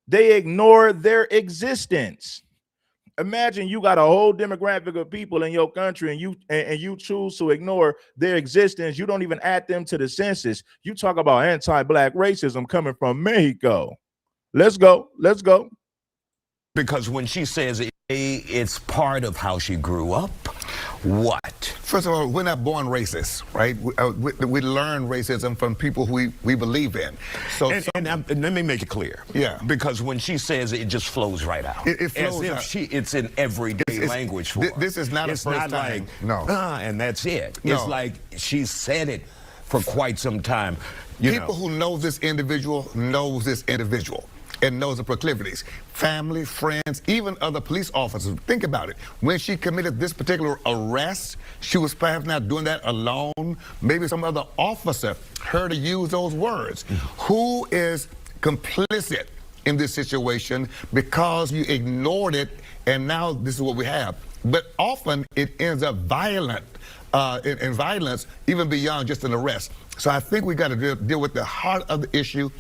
They ignore their existence. Imagine you got a whole demographic of people in your country and you choose to ignore their existence. You don't even add them to the census. You talk about anti-black racism coming from Mexico. Let's go. Let's go. Because when she says it's part of how she grew up, what? First of all, we're not born racist, right? We learn racism from people who we believe in. So, and let me make it clear. Yeah. Because when she says it just flows right out. It flows as if it's in everyday language for her. This is not it's a first not time. Like, no. And that's it. No. It's like she said it for quite some time. People who know this individual knows this individual and knows the proclivities. Family, friends, even other police officers. Think about it. When she committed this particular arrest, she was perhaps not doing that alone. Maybe some other officer heard her use those words. Who is complicit in this situation because you ignored it and now this is what we have? But often it ends up violent in violence even beyond just an arrest. So I think we got to deal with the heart of the issue.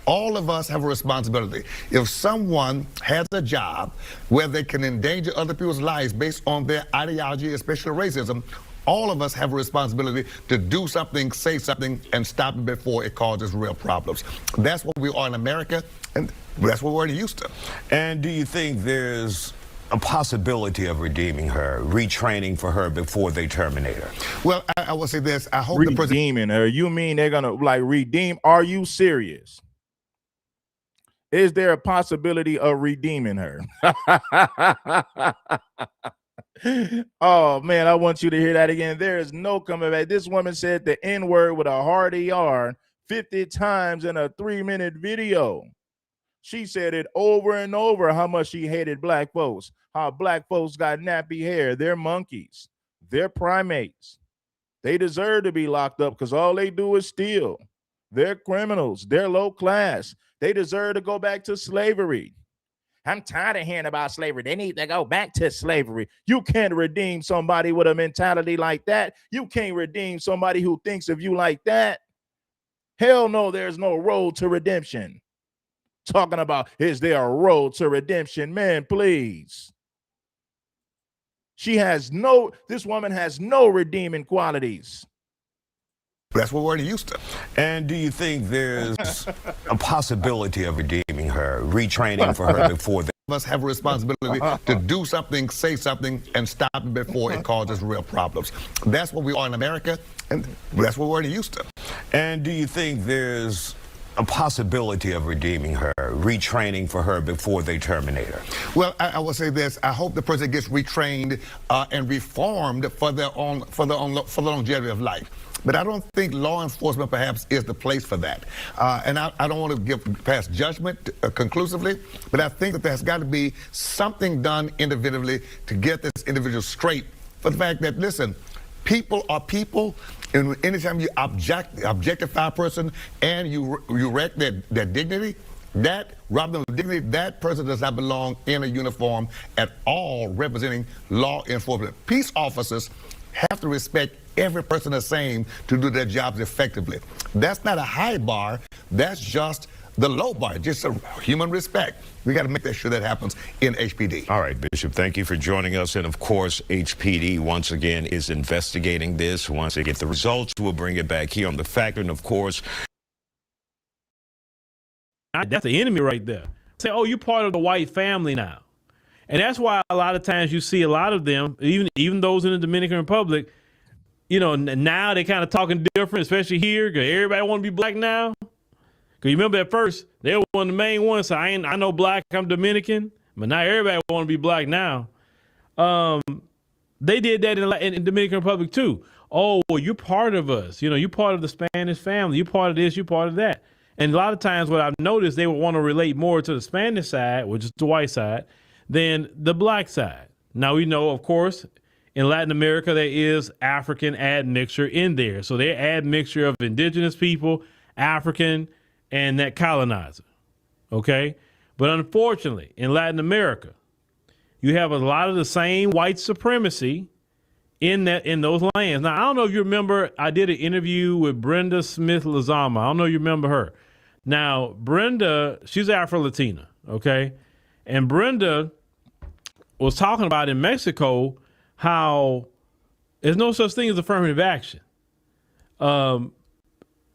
All of us have a responsibility. If someone has a job where they can endanger other people's lives based on their ideology, especially racism, all of us have a responsibility to do something, say something, and stop it before it causes real problems. That's what we are in America, and that's what we're in Houston. And do you think there's a possibility of redeeming her, retraining for her before they terminate her? Well, I will say this. I hope redeeming her. You mean they're gonna like redeem? Are you serious? Is there a possibility of redeeming her? Oh, man, I want you to hear that again. There is no coming back. This woman said the N-word with a hard ER 50 times in a 3-minute video. She said it over and over how much she hated black folks, how black folks got nappy hair. They're monkeys. They're primates. They deserve to be locked up because all they do is steal. They're criminals. They're low class. They deserve to go back to slavery. I'm tired of hearing about slavery. They need to go back to slavery. You can't redeem somebody with a mentality like that. You can't redeem somebody who thinks of you like that. Hell no, there's no road to redemption. Talking about, is there a road to redemption? Man, please. This woman has no redeeming qualities. That's what we're used to. And do you think there's a possibility of redeeming her, retraining for her before they Us have a responsibility to do something, say something, and stop it before it causes real problems. That's what we are in America, and that's what we're used to. And do you think there's a possibility of redeeming her, retraining for her before they terminate her? Well, I will say this: I hope the person gets retrained and reformed for the longevity of life. But I don't think law enforcement perhaps is the place for that. And I don't want to pass judgment conclusively, but I think that there's got to be something done individually to get this individual straight for the fact that, listen, people are people, and anytime you objectify a person and you wreck their dignity, that rob them of dignity, that person does not belong in a uniform at all representing law enforcement. Peace officers have to respect every person the same to do their jobs effectively. That's not a high bar, that's just the low bar, just a human respect. We got to make sure that happens in HPD. All right, Bishop, thank you for joining us. And of course, HPD once again is investigating this. Once they get the results, we'll bring it back here on The Factor. And of course, that's the enemy right there. Say, oh, you're part of the white family now. And that's why a lot of times you see a lot of them, even those in the Dominican Republic, you know, now they kind of talking different, especially here, because everybody want to be black now. Because you remember at first, they were one of the main ones. So I know black, I'm Dominican, but now everybody want to be black now. They did that in Dominican Republic too. Oh, well, you're part of us. You know, you're part of the Spanish family. You're part of this, you're part of that. And a lot of times what I've noticed, they would want to relate more to the Spanish side, which is the white side, than the black side. Now we know, of course, in Latin America, there is African admixture in there. So they're admixture of indigenous people, African, and that colonizer. Okay? But unfortunately, in Latin America, you have a lot of the same white supremacy in those lands. Now, I don't know if you remember, I did an interview with Brenda Smith-Lazama. I don't know if you remember her. Now, Brenda, she's Afro-Latina, okay? And Brenda was talking about in Mexico how there's no such thing as affirmative action.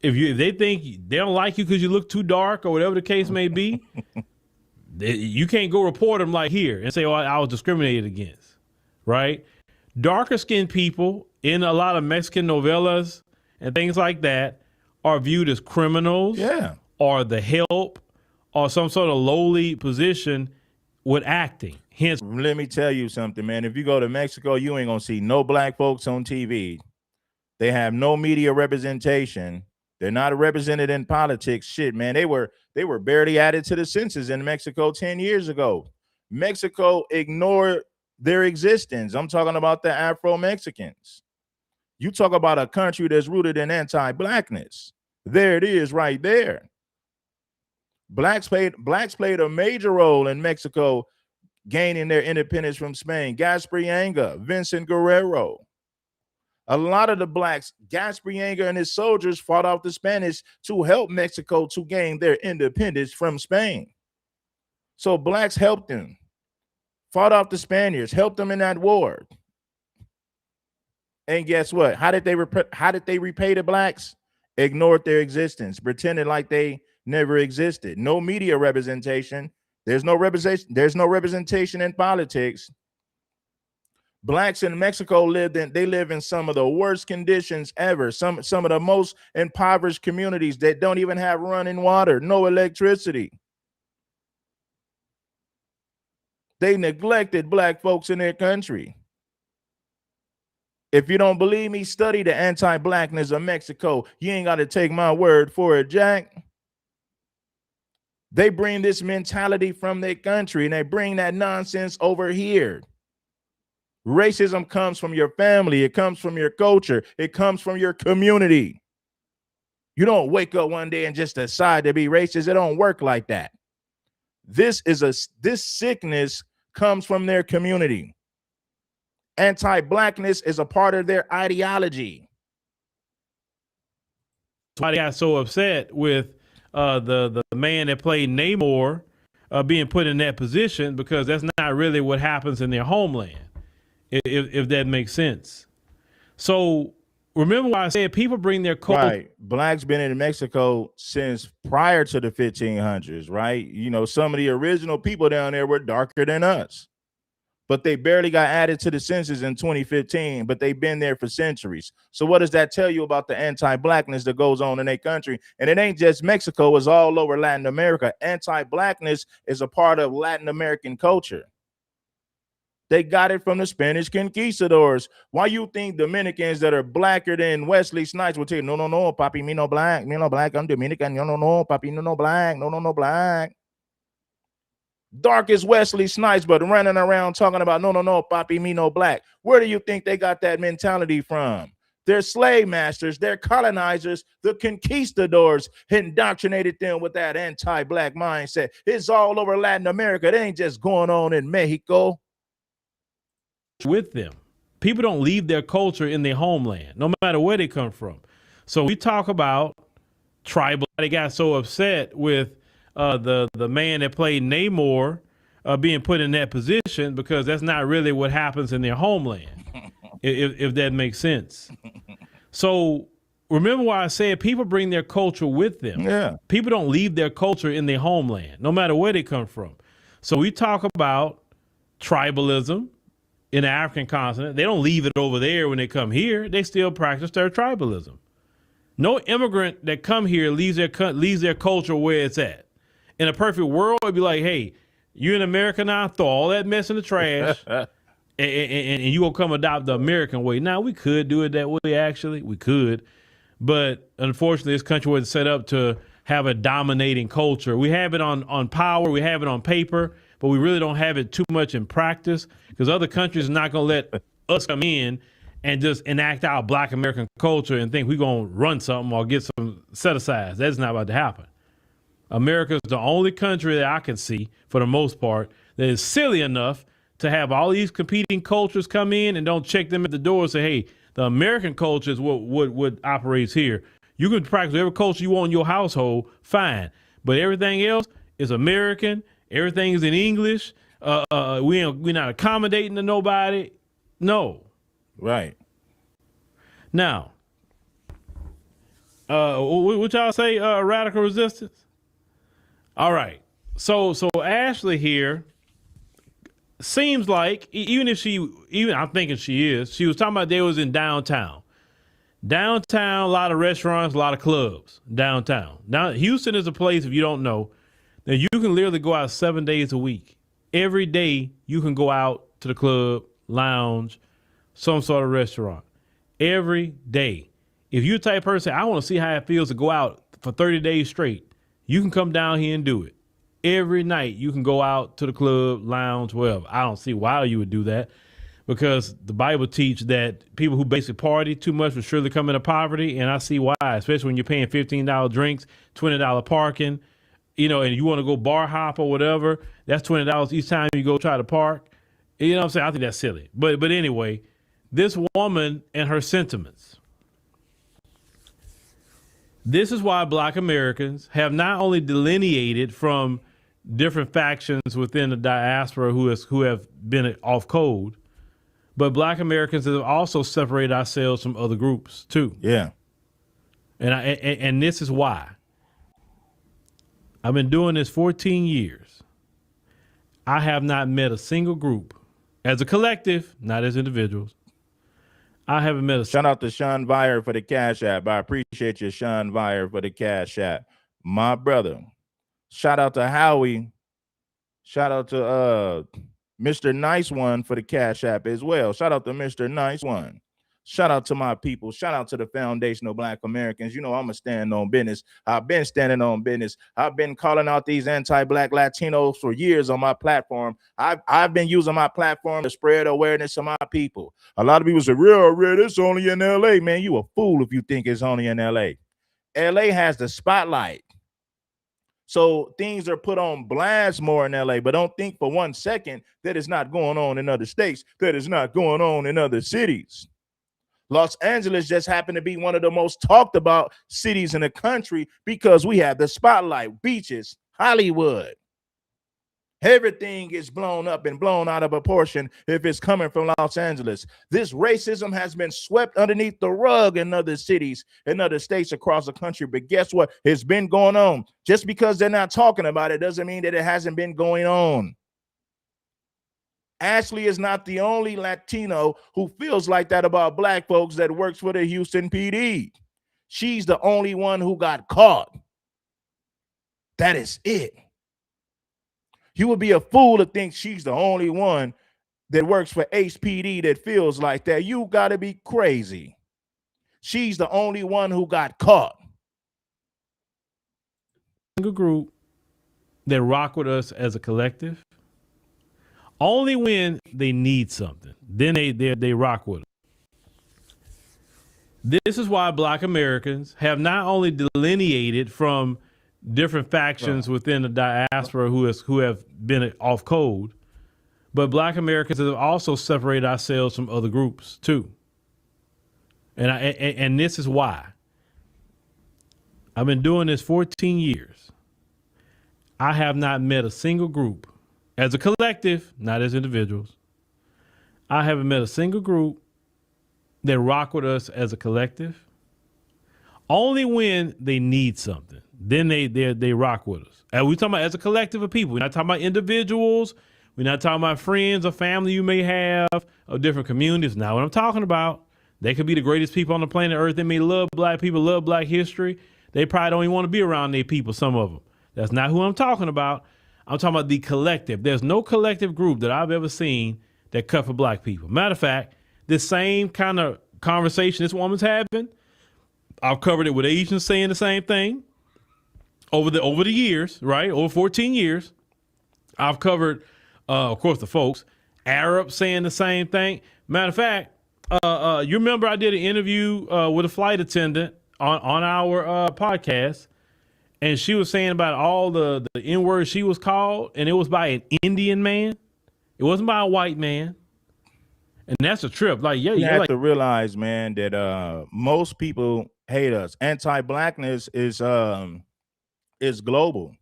If they think they don't like you because you look too dark or whatever the case may be, you can't go report them like here and say, oh, I was discriminated against, right? Darker skinned people in a lot of Mexican novellas and things like that are viewed as criminals, or the help, or some sort of lowly position with acting. Hence, let me tell you something, man. If you go to Mexico, you ain't gonna see no black folks on TV. They have no media representation. They're not represented in politics. Shit, man. They were barely added to the census in Mexico 10 years ago. Mexico ignored their existence. I'm talking about the Afro-Mexicans. You talk about a country that's rooted in anti-blackness. There it is right there. Blacks played a major role in Mexico gaining their independence from Spain. Gasparilla, Vincent Guerrero. A lot of the blacks, Gasparilla and his soldiers fought off the Spanish to help Mexico to gain their independence from Spain. So blacks helped them, fought off the Spaniards, helped them in that war. And guess what? How did they repay the blacks? Ignored their existence, pretended like they never existed. No media representation. There's no representation in politics. Blacks in Mexico live in some of the worst conditions ever. Some of the most impoverished communities that don't even have running water, no electricity. They neglected black folks in their country. If you don't believe me, study the anti-blackness of Mexico. You ain't got to take my word for it, Jack. They bring this mentality from their country and they bring that nonsense over here. Racism comes from your family. It comes from your culture. It comes from your community. You don't wake up one day and just decide to be racist. It don't work like that. This sickness comes from their community. Anti-blackness is a part of their ideology. That's why they got so upset with the man that played Namor being put in that position, because that's not really what happens in their homeland, if that makes sense. So remember why I said people bring their culture. Right. Blacks been in Mexico since prior to the 1500s, right? You know, some of the original people down there were darker than us, but they barely got added to the census in 2015, but they've been there for centuries. So what does that tell you about the anti-blackness that goes on in their country? And it ain't just Mexico, it's all over Latin America. Anti-blackness is a part of Latin American culture. They got it from the Spanish conquistadors. Why you think Dominicans that are blacker than Wesley Snipes will tell you, no, papi, me no black, I'm Dominican, no, papi, no black, no, black. Dark as Wesley Snipes, but running around talking about, no, papi, me no black. Where do you think they got that mentality from? They're slave masters, they're colonizers, the conquistadors indoctrinated them with that anti-black mindset. It's all over Latin America. It ain't just going on in Mexico. With them. People don't leave their culture in their homeland, no matter where they come from. So we talk about tribal. They got so upset with the man that played Namor being put in that position, because that's not really what happens in their homeland, if that makes sense. So remember why I said people bring their culture with them. Yeah. People don't leave their culture in their homeland, no matter where they come from. So we talk about tribalism in the African continent. They don't leave it over there when they come here. They still practice their tribalism. No immigrant that come here leaves their culture where it's at. In a perfect world, it'd be like, hey, you're in America now, throw all that mess in the trash, and you will come adopt the American way. Now, we could do it that way, actually. We could. But unfortunately, this country wasn't set up to have a dominating culture. We have it on power. We have it on paper, but we really don't have it too much in practice, because other countries are not going to let us come in and just enact our Black American culture and think we're going to run something or get some set-asides. That's not about to happen. America is the only country that I can see, for the most part, that is silly enough to have all these competing cultures come in and don't check them at the door and say, hey, the American culture is what operates here. You can practice whatever culture you want in your household, fine. But everything else is American. Everything is in English. We're not accommodating to nobody. No. Right. Now, what y'all say, radical resistance? All right. So Ashley here seems like, even I'm thinking she was talking about they was in downtown. Downtown, a lot of restaurants, a lot of clubs downtown. Now, Houston is a place, if you don't know, that you can literally go out 7 days a week. Every day you can go out to the club, lounge, some sort of restaurant. Every day. If you're the type of person, I want to see how it feels to go out for 30 days straight, you can come down here and do it. Every night you can go out to the club, lounge, wherever. I don't see why you would do that, because the Bible teaches that people who basically party too much will surely come into poverty, and I see why, especially when you're paying $15 drinks, $20 parking, and you want to go bar hop or whatever, that's $20 each time you go try to park. You know what I'm saying? I think that's silly. But anyway, this woman and her sentiments. This is why Black Americans have not only delineated from different factions within the diaspora who have been off code, but Black Americans have also separated ourselves from other groups too. Yeah. And this is why. I've been doing this 14 years. I have not met a single group as a collective, not as individuals. I haven't met a... Shout out to Sean Vire for the Cash App. I appreciate you, Sean Vire, for the Cash App. My brother. Shout out to Howie. Shout out to Mr. Nice One for the Cash App as well. Shout out to Mr. Nice One. Shout out to my people. Shout out to the foundational Black Americans. You know, I'm going to stand on business. I've been standing on business. I've been calling out these anti-Black Latinos for years on my platform. I've been using my platform to spread awareness to my people. A lot of people say, real, it's only in LA. Man, you a fool if you think it's only in LA. LA has the spotlight. So things are put on blast more in LA, but don't think for 1 second that it's not going on in other states, that it's not going on in other cities. Los Angeles just happened to be one of the most talked about cities in the country because we have the spotlight, beaches, Hollywood. Everything is blown up and blown out of proportion if it's coming from Los Angeles. This racism has been swept underneath the rug in other cities and other states across the country. But guess what? It's been going on. Just because they're not talking about it doesn't mean that it hasn't been going on. Ashley is not the only Latino who feels like that about Black folks that works for the Houston PD. She's the only one who got caught. That is it. You would be a fool to think she's the only one that works for HPD that feels like that. You got to be crazy. She's the only one who got caught. Single group that rock with us as a collective. Only when they need something, then they rock with us. This is why Black Americans have not only delineated from different factions within the diaspora who have been off code, but Black Americans have also separated ourselves from other groups too. And this is why. I've been doing this 14 years. I have not met a single group as a collective, not as individuals. I haven't met a single group that rock with us as a collective. Only when they need something, then they rock with us. And we're talking about as a collective of people. We're not talking about individuals. We're not talking about friends or family you may have of different communities. Now, what I'm talking about, they could be the greatest people on the planet Earth. They may love Black people, love Black history. They probably don't even want to be around their people, some of them. That's not who I'm talking about. I'm talking about the collective. There's no collective group that I've ever seen that cut for Black people. Matter of fact, this same kind of conversation this woman's having, I've covered it with Asians saying the same thing over the years, right? Over 14 years. I've covered, of course, the folks, Arabs saying the same thing. Matter of fact, you remember I did an interview with a flight attendant on our podcast, and she was saying about all the N-words she was called, and it was by an Indian man. It wasn't by a white man. And that's a trip. Like, yeah, you have to realize, man, that most people hate us. Anti-Blackness is global.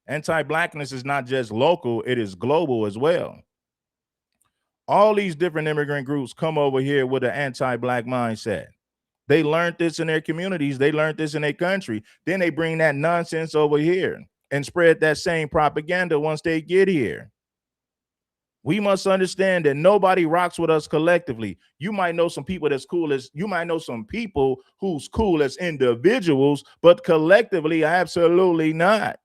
Anti-Blackness is not just local, it is global as well. All these different immigrant groups come over here with an anti-Black mindset. They learned this in their communities. They learned this in their country. Then they bring that nonsense over here and spread that same propaganda once they get here. We must understand that nobody rocks with us collectively. You might know some people that's cool as, you might know some people who's cool as individuals, but collectively, absolutely not.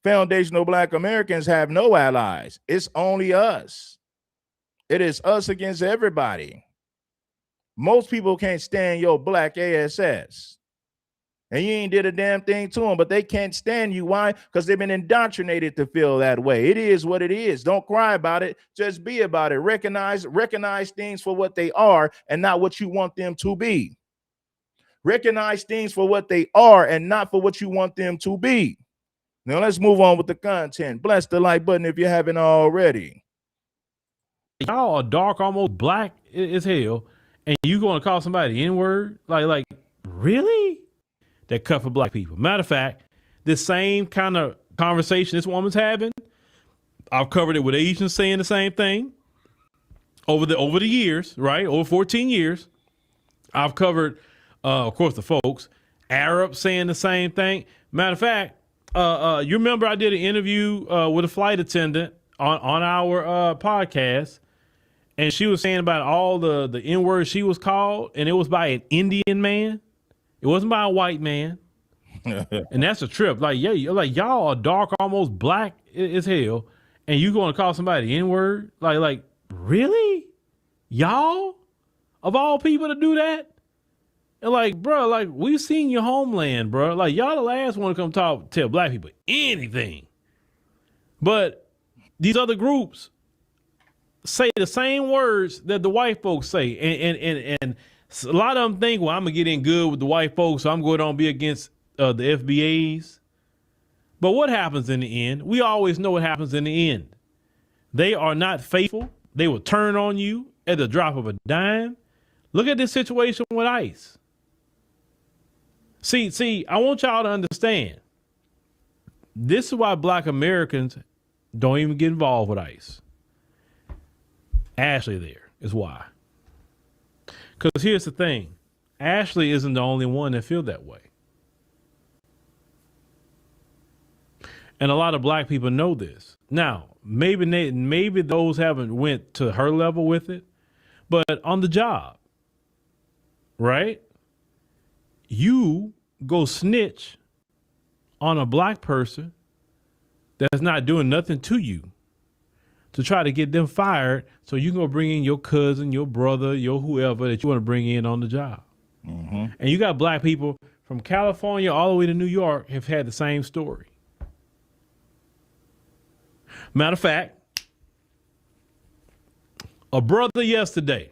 Foundational Black Americans have no allies. It's only us. It is us against everybody. Most people can't stand your Black ASS. And you ain't did a damn thing to them, but they can't stand you. Why? Because they've been indoctrinated to feel that way. It is what it is. Don't cry about it. Just be about it. Recognize things for what they are and not what you want them to be. Recognize things for what they are and not for what you want them to be. Now let's move on with the content. Bless the like button if you haven't already. Y'all are dark, almost black as hell, and you going to call somebody N-word? Like, really? That cut for Black people. Matter of fact, this same kind of conversation this woman's having, I've covered it with Asians saying the same thing over the years, right? Over 14 years. I've covered, of course, the folks, Arabs saying the same thing. Matter of fact, you remember I did an interview with a flight attendant on our podcast, and she was saying about all the N-words she was called, and it was by an Indian man. It wasn't by a white man. And that's a trip. Like, yeah, y'all are dark, almost black as hell, and you going to call somebody N-word? Like, really? Y'all? of all people to do that. And like, bro, like we've seen your homeland, bro. Like y'all the last one to come tell black people anything. But these other groups say the same words that the white folks say. And a lot of them think, well, I'm going to get in good with the white folks, so I'm going to be against the FBAs. But what happens in the end? We always know what happens in the end. They are not faithful. They will turn on you at the drop of a dime. Look at this situation with ICE. See, I want y'all to understand. This is why black Americans don't even get involved with ICE. Ashley there is why. Because here's the thing. Ashley isn't the only one that feel that way. And a lot of black people know this. Now, maybe those haven't went to her level with it, but on the job, right? You go snitch on a black person that's not doing nothing to you to try to get them fired so you can go bring in your cousin, your brother, your whoever that you want to bring in on the job. Mm-hmm. And you got black people from California all the way to New York have had the same story. Matter of fact, a brother yesterday,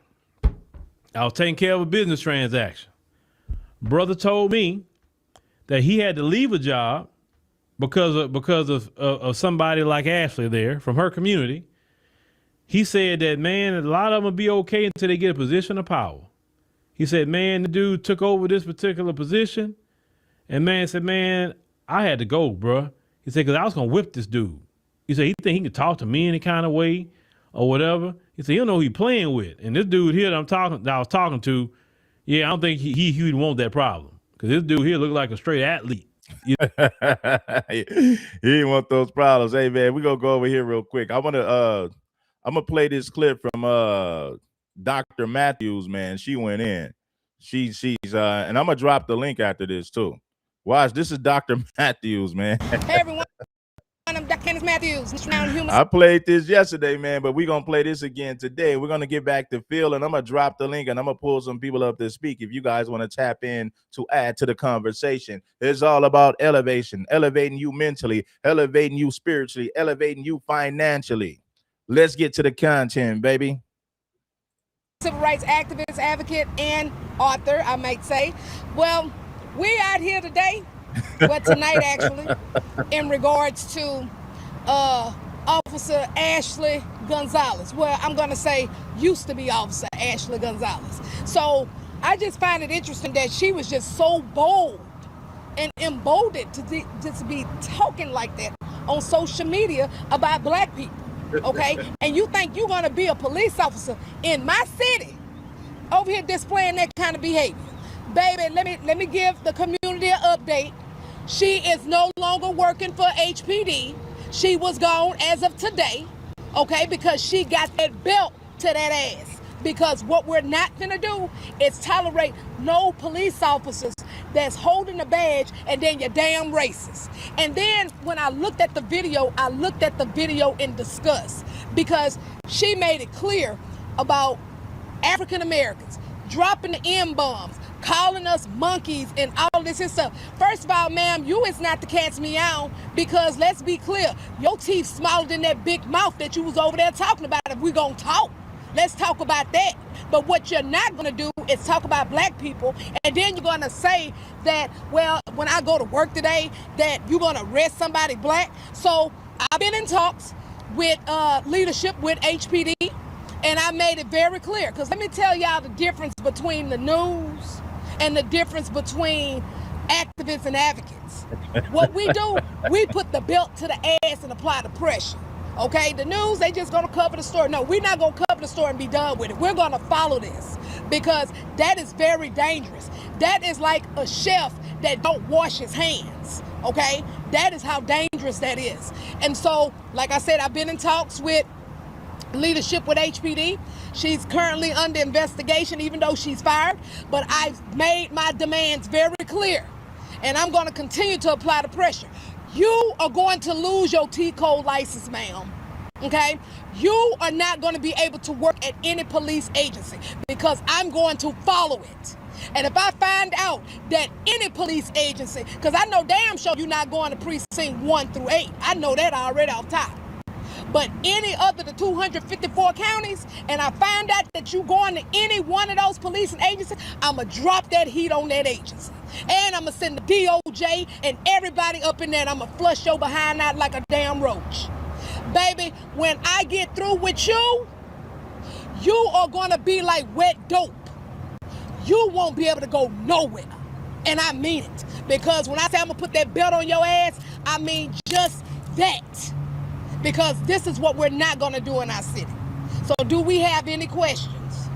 I was taking care of a business transaction. Brother told me that he had to leave a job because of somebody like Ashley there from her community. He said that, man, a lot of them will be okay until they get a position of power. He said, man, the dude took over this particular position. And man said, man, I had to go, bro. He said, because I was going to whip this dude. He said, he think he can talk to me any kind of way or whatever. He said, he don't know who he playing with. And this dude here that I was talking to, yeah, I don't think he would want that problem. Because this dude here look like a straight athlete. You know? He didn't want those problems. Hey, man, we're going to go over here real quick. I'm going to play this clip from Dr. Matthews, man. She went in. She's and I'm going to drop the link after this, too. Watch, this is Dr. Matthews, man. Hey, everyone. I'm Dr. Candace Matthews. I played this yesterday, man, but we're going to play this again today. We're going to get back to Phil, and I'm going to drop the link, and I'm going to pull some people up to speak if you guys want to tap in to add to the conversation. It's all about elevation, elevating you mentally, elevating you spiritually, elevating you financially. Let's get to the content, baby. Civil rights activist, advocate, and author, I might say. Well, we out here today, but tonight actually, in regards to Officer Ashley Gonzalez. Well, I'm going to say used to be Officer Ashley Gonzalez. So I just find it interesting that she was just so bold and emboldened to just be talking like that on social media about black people. Okay, and you think you're going to be a police officer in my city over here displaying that kind of behavior? Baby, let me give the community an update. She is no longer working for HPD. She was gone as of today, okay, because she got that belt to that ass. Because what we're not going to do is tolerate no police officers that's holding a badge and then you're damn racist. And then when I looked at the video in disgust because she made it clear about African Americans dropping the M-bombs, calling us monkeys and all this and stuff. First of all, ma'am, you is not to catch me out because let's be clear, your teeth smaller than that big mouth that you was over there talking about. If we gonna talk, let's talk about that. But what you're not going to do is talk about black people, and then you're going to say that, well, when I go to work today, that you're going to arrest somebody black. So I've been in talks with leadership with HPD, and I made it very clear. Because let me tell y'all the difference between the news and the difference between activists and advocates. What we do, we put the belt to the ass and apply the pressure. Okay, the news, they just gonna cover the story. No, we're not gonna cover the story and be done with it. We're gonna follow this because that is very dangerous. That is like a chef that don't wash his hands, okay? That is how dangerous that is. And so, like I said, I've been in talks with leadership with HPD. She's currently under investigation, even though she's fired, but I've made my demands very clear, and I'm gonna continue to apply the pressure. You are going to lose your T-code license, ma'am. Okay, you are not going to be able to work at any police agency because I'm going to follow it. And if I find out that any police agency, because I know damn sure you're not going to precinct 1 through 8. I know that already off top. But any other the 254 counties, and I find out that you going to any one of those police and agencies, I'm going to drop that heat on that agency. And I'm going to send the DOJ and everybody up in there, and I'm going to flush your behind out like a damn roach. Baby, when I get through with you, you are going to be like wet dope. You won't be able to go nowhere. And I mean it. Because when I say I'm going to put that belt on your ass, I mean just that. Because this is what we're not going to do in our city. So do we have any questions?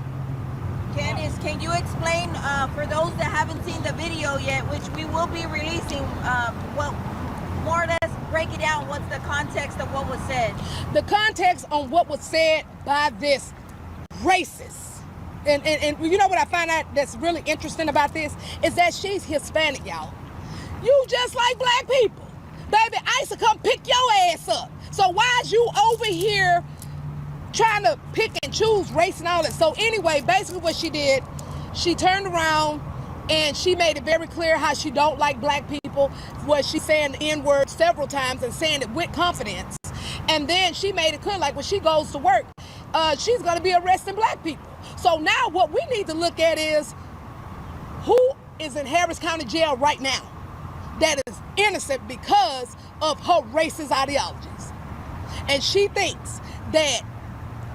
Candace, can you explain, for those that haven't seen the video yet, which we will be releasing, well, more or less break it down, what's the context of what was said? The context on what was said by this racist. And you know what I find out that's really interesting about this? Is that she's Hispanic, y'all. You just like black people. Baby, I used to come pick your ass up. So why is you over here trying to pick and choose race and all that? So anyway, basically what she did, she turned around and she made it very clear how she don't like black people, where she's saying the N-word several times and saying it with confidence. And then she made it clear, like when she goes to work, she's gonna be arresting black people. So now what we need to look at is who is in Harris County Jail right now that is innocent because of her racist ideologies. And she thinks that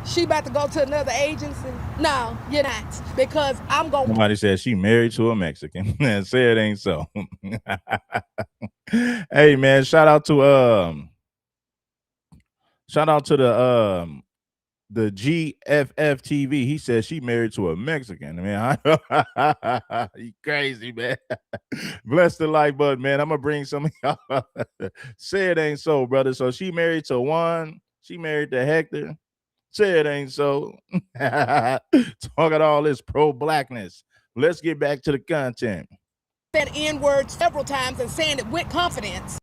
she about to go to another agency. No, you're not, because I'm going. Somebody said she married to a Mexican. Say it ain't so. Hey man, shout out to the GFF TV. He says she married to a Mexican. Man, you crazy, man. Bless the like button, man. I'm gonna bring some of y'all. Say it ain't so, brother. So she married to Juan. She married to Hector. Say it ain't so. Talking all this pro-blackness. Let's get back to the content. Said N-word several times and saying it with confidence.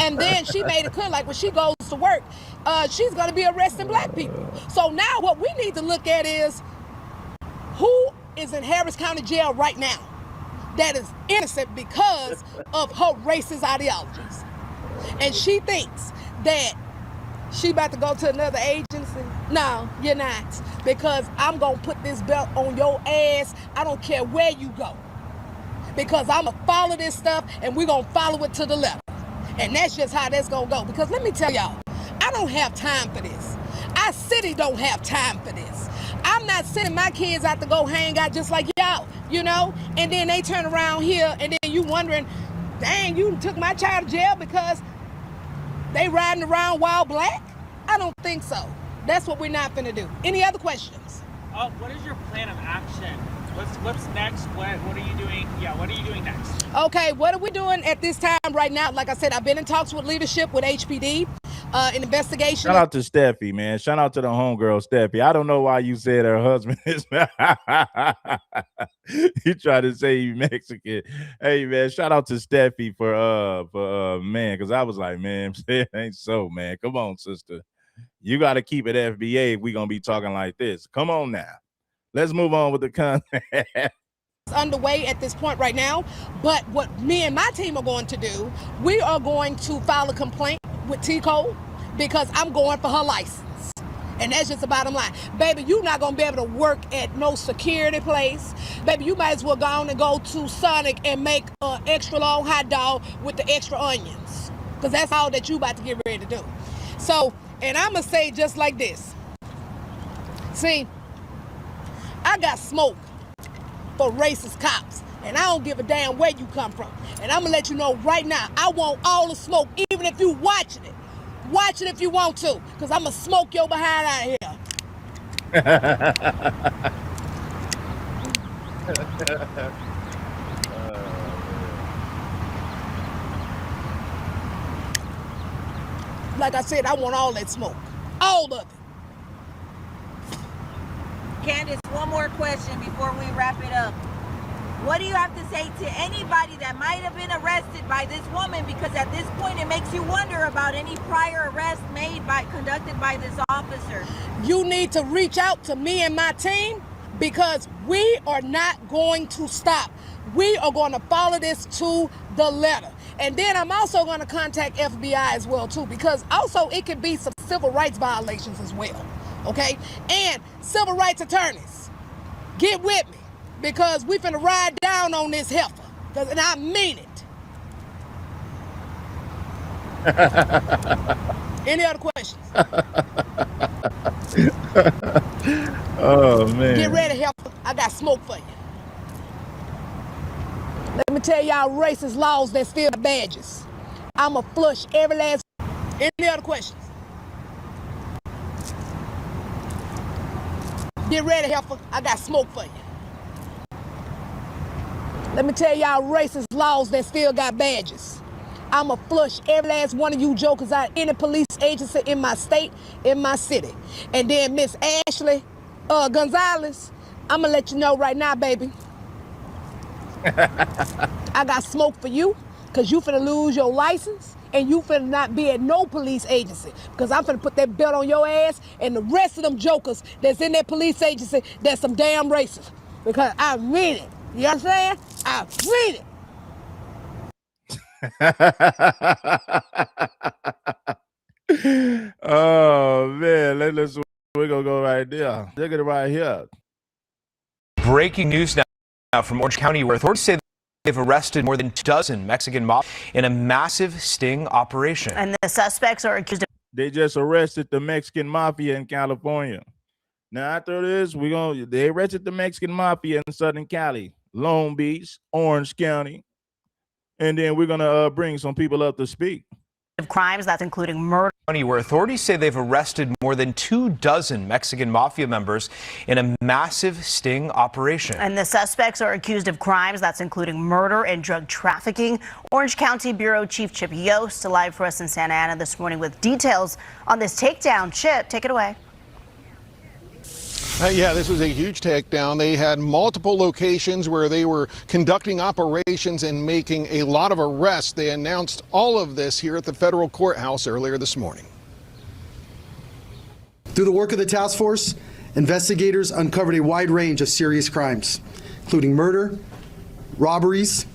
And then she made it clear, like when she goes to work, she's going to be arresting black people. So now what we need to look at is who is in Harris County Jail right now that is innocent because of her racist ideologies. And she thinks that she about to go to another agency. No, you're not, because I'm going to put this belt on your ass. I don't care where you go, because I'm going to follow this stuff and we're going to follow it to the left. And that's just how that's going to go. Because let me tell y'all, I don't have time for this. Our city don't have time for this. I'm not sending my kids out to go hang out just like y'all, you know? And then they turn around here and then you wondering, dang, you took my child to jail because they riding around wild black? I don't think so. That's what we're not finna do. Any other questions? What is your plan of action? What's next? What are you doing? Yeah, what are you doing next? Okay, what are we doing at this time right now? Like I said, I've been in talks with leadership, with HPD, an investigation. Shout out to Steffi, man. Shout out to the homegirl, Steffi. I don't know why you said her husband is. You try to say you Mexican. Hey, man, shout out to Steffi for man, because I was like, man, it ain't so, man. Come on, sister. You got to keep it FBA if we're going to be talking like this. Come on now. Let's move on with the content. It's underway at this point right now, but what me and my team are going to do, we are going to file a complaint with T-Code because I'm going for her license. And that's just the bottom line. Baby, you're not going to be able to work at no security place. Baby, you might as well go on and go to Sonic and make an extra long hot dog with the extra onions, because that's all that you about to get ready to do. So, and I'm going to say just like this. See, I got smoke for racist cops, and I don't give a damn where you come from. And I'm gonna let you know right now, I want all the smoke, even if you watching it. Watch it if you want to, because I'm gonna smoke your behind out here. Like I said, I want all that smoke. All of it. Candace, one more question before we wrap it up. What do you have to say to anybody that might have been arrested by this woman? Because at this point, it makes you wonder about any prior arrest conducted by this officer. You need to reach out to me and my team because we are not going to stop. We are going to follow this to the letter. And then I'm also going to contact FBI as well, too, because also it could be some civil rights violations as well, okay? And civil rights attorneys, get with me because we finna ride down on this heifer, and I mean it. Any other questions? Oh, man. Get ready, heifer. I got smoke for you. Let me tell y'all racist laws that steal badges. I'ma flush every last. Any other questions? Get ready, heifer. I got smoke for you. Let me tell y'all racist laws that still got badges. I'ma flush every last one of you jokers out any police agency in my state, in my city. And then Miss Ashley Gonzalez, I'ma let you know right now, baby. I got smoke for you, because you finna lose your license and you finna not be at no police agency. Because I'm finna put that belt on your ass and the rest of them jokers that's in that police agency that's some damn racist. Because I mean it. You understand? I mean it. Oh, man. We're going to go right there. Look at it right here. Breaking news now from Orange County, where authorities say they've arrested more than 12 Mexican mafia in a massive sting operation. And the suspects are accused of. They just arrested the Mexican mafia in California. Now, after this, they arrested the Mexican mafia in Southern Cali, Long Beach, Orange County. And then we're going to bring some people up to speak. Of crimes that's including murder. Where authorities say they've arrested more than 24 Mexican mafia members in a massive sting operation. And the suspects are accused of crimes that's including murder and drug trafficking. Orange County Bureau Chief Chip Yost live for us in Santa Ana this morning with details on this takedown. Chip, take it away. Yeah, this was a huge takedown. They had multiple locations where they were conducting operations and making a lot of arrests. They announced all of this here at the federal courthouse earlier this morning. Through the work of the task force, investigators uncovered a wide range of serious crimes, including murder, robberies,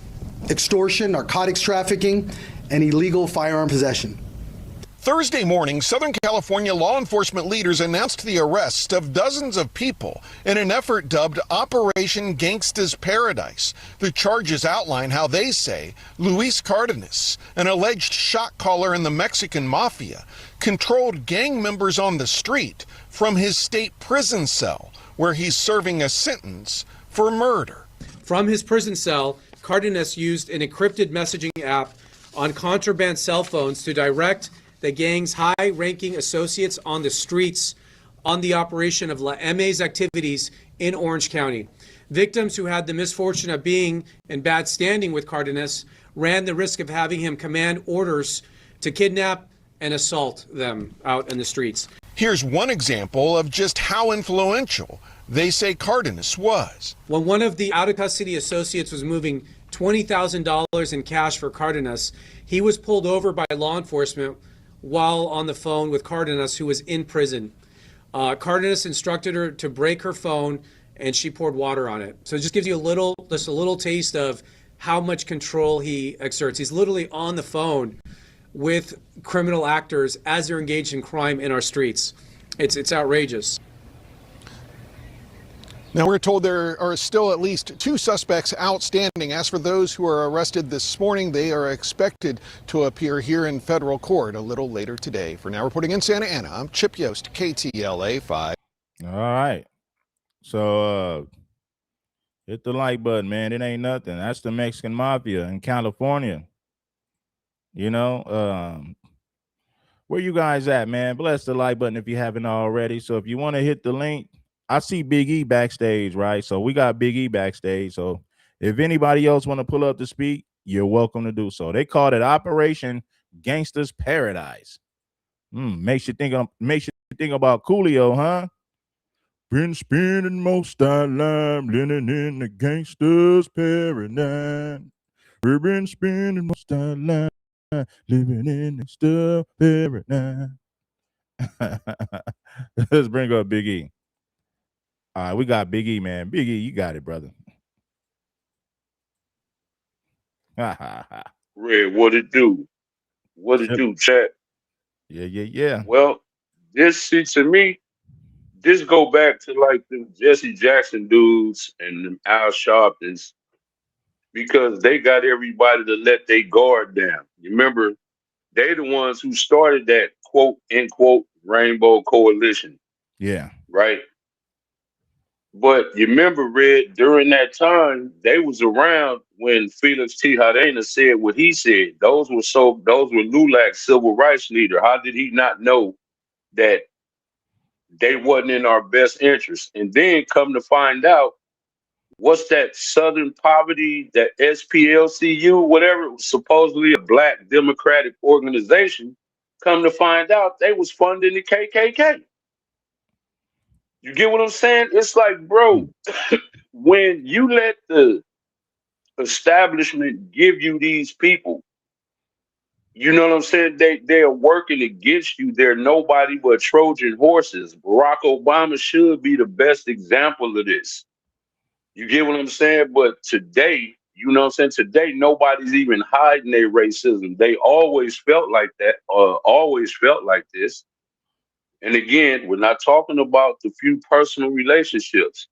extortion, narcotics trafficking, and illegal firearm possession. Thursday morning, Southern California law enforcement leaders announced the arrest of dozens of people in an effort dubbed Operation Gangsta's Paradise. The charges outline how they say Luis Cardenas, an alleged shot caller in the Mexican mafia, controlled gang members on the street from his state prison cell, where he's serving a sentence for murder. From his prison cell, Cardenas used an encrypted messaging app on contraband cell phones to direct the gang's high-ranking associates on the streets on the operation of La M's activities in Orange County. Victims who had the misfortune of being in bad standing with Cardenas ran the risk of having him command orders to kidnap and assault them out in the streets. Here's one example of just how influential they say Cardenas was. When one of the out-of-custody associates was moving $20,000 in cash for Cardenas, he was pulled over by law enforcement while on the phone with Cardenas, who was in prison. Cardenas instructed her to break her phone, and she poured water on it. So it just gives you just a little taste of how much control he exerts. He's literally on the phone with criminal actors as they're engaged in crime in our streets. It's outrageous. Now, we're told there are still at least 2 suspects outstanding. As for those who are arrested this morning, they are expected to appear here in federal court a little later today. For now, reporting in Santa Ana, I'm Chip Yost, KTLA 5. All right. So hit the like button, man. It ain't nothing. That's the Mexican mafia in California. You know, where you guys at, man? Bless the like button if you haven't already. So if you want to hit the link, I see Big E backstage, right? So we got Big E backstage. So if anybody else want to pull up to speak, you're welcome to do so. They called it Operation Gangsta's Paradise. Makes you think about Coolio, huh? Been spending most our life living in the gangster's paradise. We've been spending most our life living in the gangster's paradise. Let's bring up Big E. All right, we got Big E, man. Big E, you got it, brother. Red, what it do? What it do, chat? Yeah. Well, this see to me, this go back to like the Jesse Jackson dudes and them Al Sharptons because they got everybody to let their guard down. You remember, they the ones who started that quote unquote Rainbow Coalition, Yeah. right? But you remember, Red, during that time, they was around when Felix Tejada said what he said. Those were LULAC's civil rights leader. How did he not know that they wasn't in our best interest? And then come to find out, what's that Southern Poverty, that SPLCU, whatever, supposedly a black democratic organization, come to find out they was funding the KKK. You get what I'm saying? It's like, bro, when you let the establishment give you these people, you know what I'm saying? They are working against you. They're nobody but Trojan horses. Barack Obama should be the best example of this. You get what I'm saying? But today, you know what I'm saying? Today, nobody's even hiding their racism. They always felt like that, always felt like this. And again, we're not talking about the few personal relationships.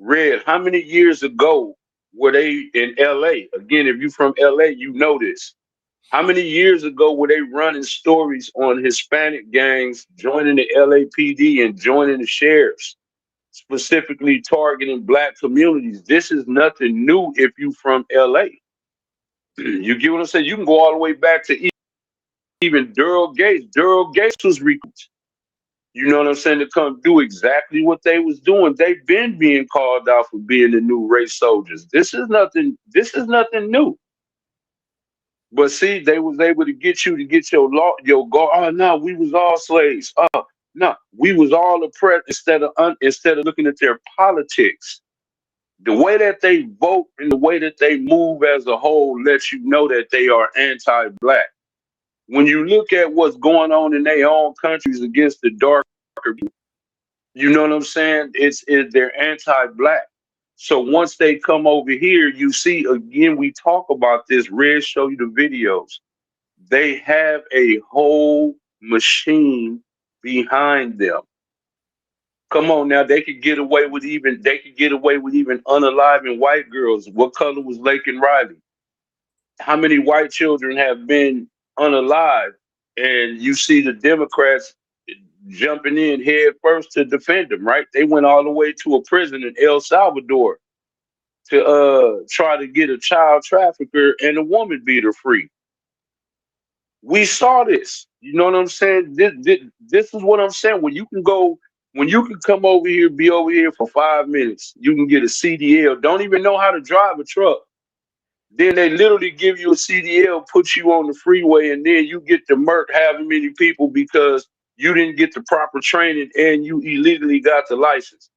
Red, how many years ago were they in LA? Again, if you're from LA, you know this. How many years ago were they running stories on Hispanic gangs joining the LAPD and joining the sheriffs, specifically targeting black communities? This is nothing new if you from LA. You get what I'm saying? You can go all the way back to even Daryl Gates. Daryl Gates was recruited. You know what I'm saying? To come do exactly what they was doing. They've been being called out for being the new race soldiers. This is nothing new. But see, they was able to get you to get your guard. Oh no, we was all slaves. Oh no, we was all oppressed. Instead of looking at their politics, the way that they vote and the way that they move as a whole lets you know that they are anti-black. When you look at what's going on in their own countries against the darker people, you know what I'm saying? They're anti-black. So once they come over here, you see, again, we talk about this. Red show you the videos. They have a whole machine behind them. Come on now, they could get away with even unaliving white girls. What color was Laken Riley? How many white children have been unalive? And you see the Democrats jumping in head first to defend them, right? They went all the way to a prison in El Salvador to try to get a child trafficker and a woman beater free. We saw this. You know what I'm saying? This is what I'm saying. When you can come over here, be over here for 5 minutes, you can get a CDL. Don't even know how to drive a truck. Then they literally give you a CDL, put you on the freeway, and then you get to murk however many people because you didn't get the proper training and you illegally got the license.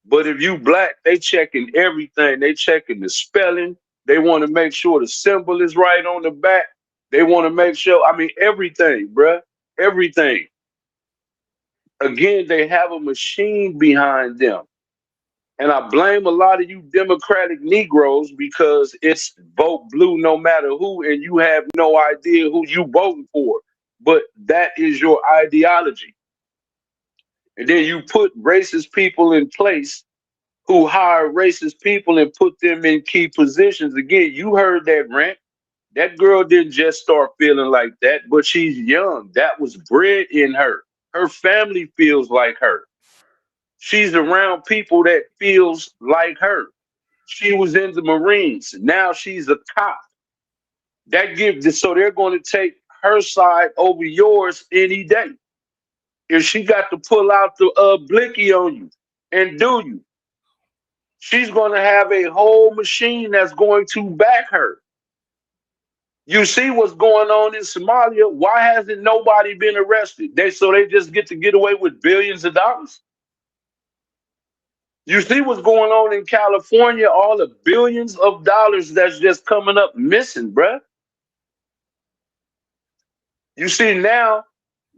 But if you black, they checking everything. They checking the spelling. They want to make sure the symbol is right on the back. They want to make sure, everything, bruh. Everything. Again, they have a machine behind them. And I blame a lot of you Democratic Negroes because it's vote blue no matter who, and you have no idea who you voting for. But that is your ideology. And then you put racist people in place who hire racist people and put them in key positions. Again, you heard that rant. That girl didn't just start feeling like that, but she's young. That was bred in her. Her family feels like her. She's around people that feels like her. She was in the Marines. Now she's a cop. So they're going to take her side over yours any day. If she got to pull out the blicky on you and do you, she's going to have a whole machine that's going to back her. You see what's going on in Somalia? Why hasn't nobody been arrested? They just get away with billions of dollars. You see what's going on in California, all the billions of dollars that's just coming up missing, bruh. You see, now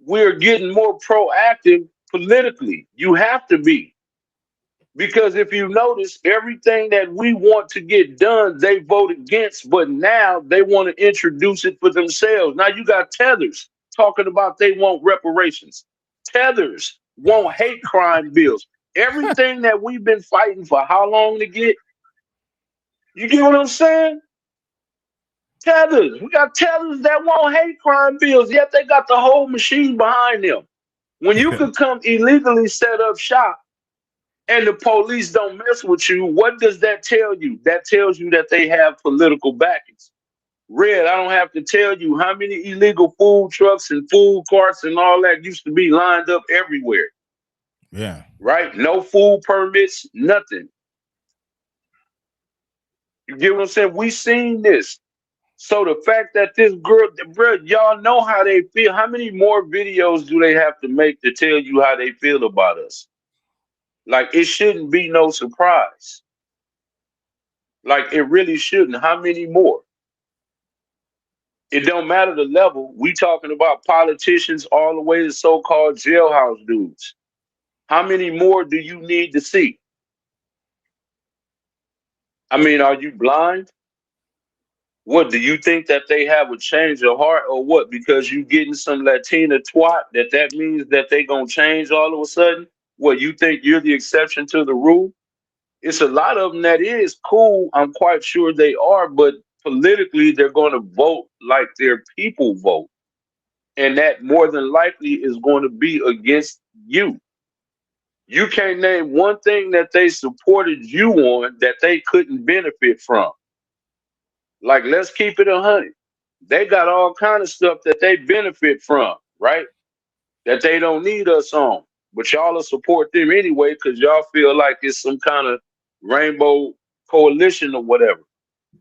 we're getting more proactive politically. You have to be. Because if you notice, everything that we want to get done, they vote against, but now they want to introduce it for themselves. Now you got tethers talking about they want reparations. Tethers want hate crime bills. Everything that we've been fighting for how long to get? You get what I'm saying? Tethers. We got tethers that want hate crime bills, yet they got the whole machine behind them. When you could come illegally set up shop and the police don't mess with you, what does that tell you? That tells you that they have political backings. Red, I don't have to tell you how many illegal food trucks and food carts and all that used to be lined up everywhere. Yeah. Right? No food permits, nothing. You get what I'm saying? We seen this. So the fact that this girl, bro, y'all know how they feel. How many more videos do they have to make to tell you how they feel about us? Like, it shouldn't be no surprise. Like, it really shouldn't. How many more? It don't matter the level. We talking about politicians all the way to so-called jailhouse dudes. How many more do you need to see? I mean, are you blind? What, do you think that they have a change of heart or what? Because you getting some Latina twat, that means that they gonna change all of a sudden? What, you think you're the exception to the rule? It's a lot of them that is cool. I'm quite sure they are, but politically they're going to vote like their people vote. And that more than likely is going to be against you. You can't name one thing that they supported you on that they couldn't benefit from. Like, let's keep it 100. They got all kind of stuff that they benefit from, right? That they don't need us on. But y'all will support them anyway because y'all feel like it's some kind of rainbow coalition or whatever.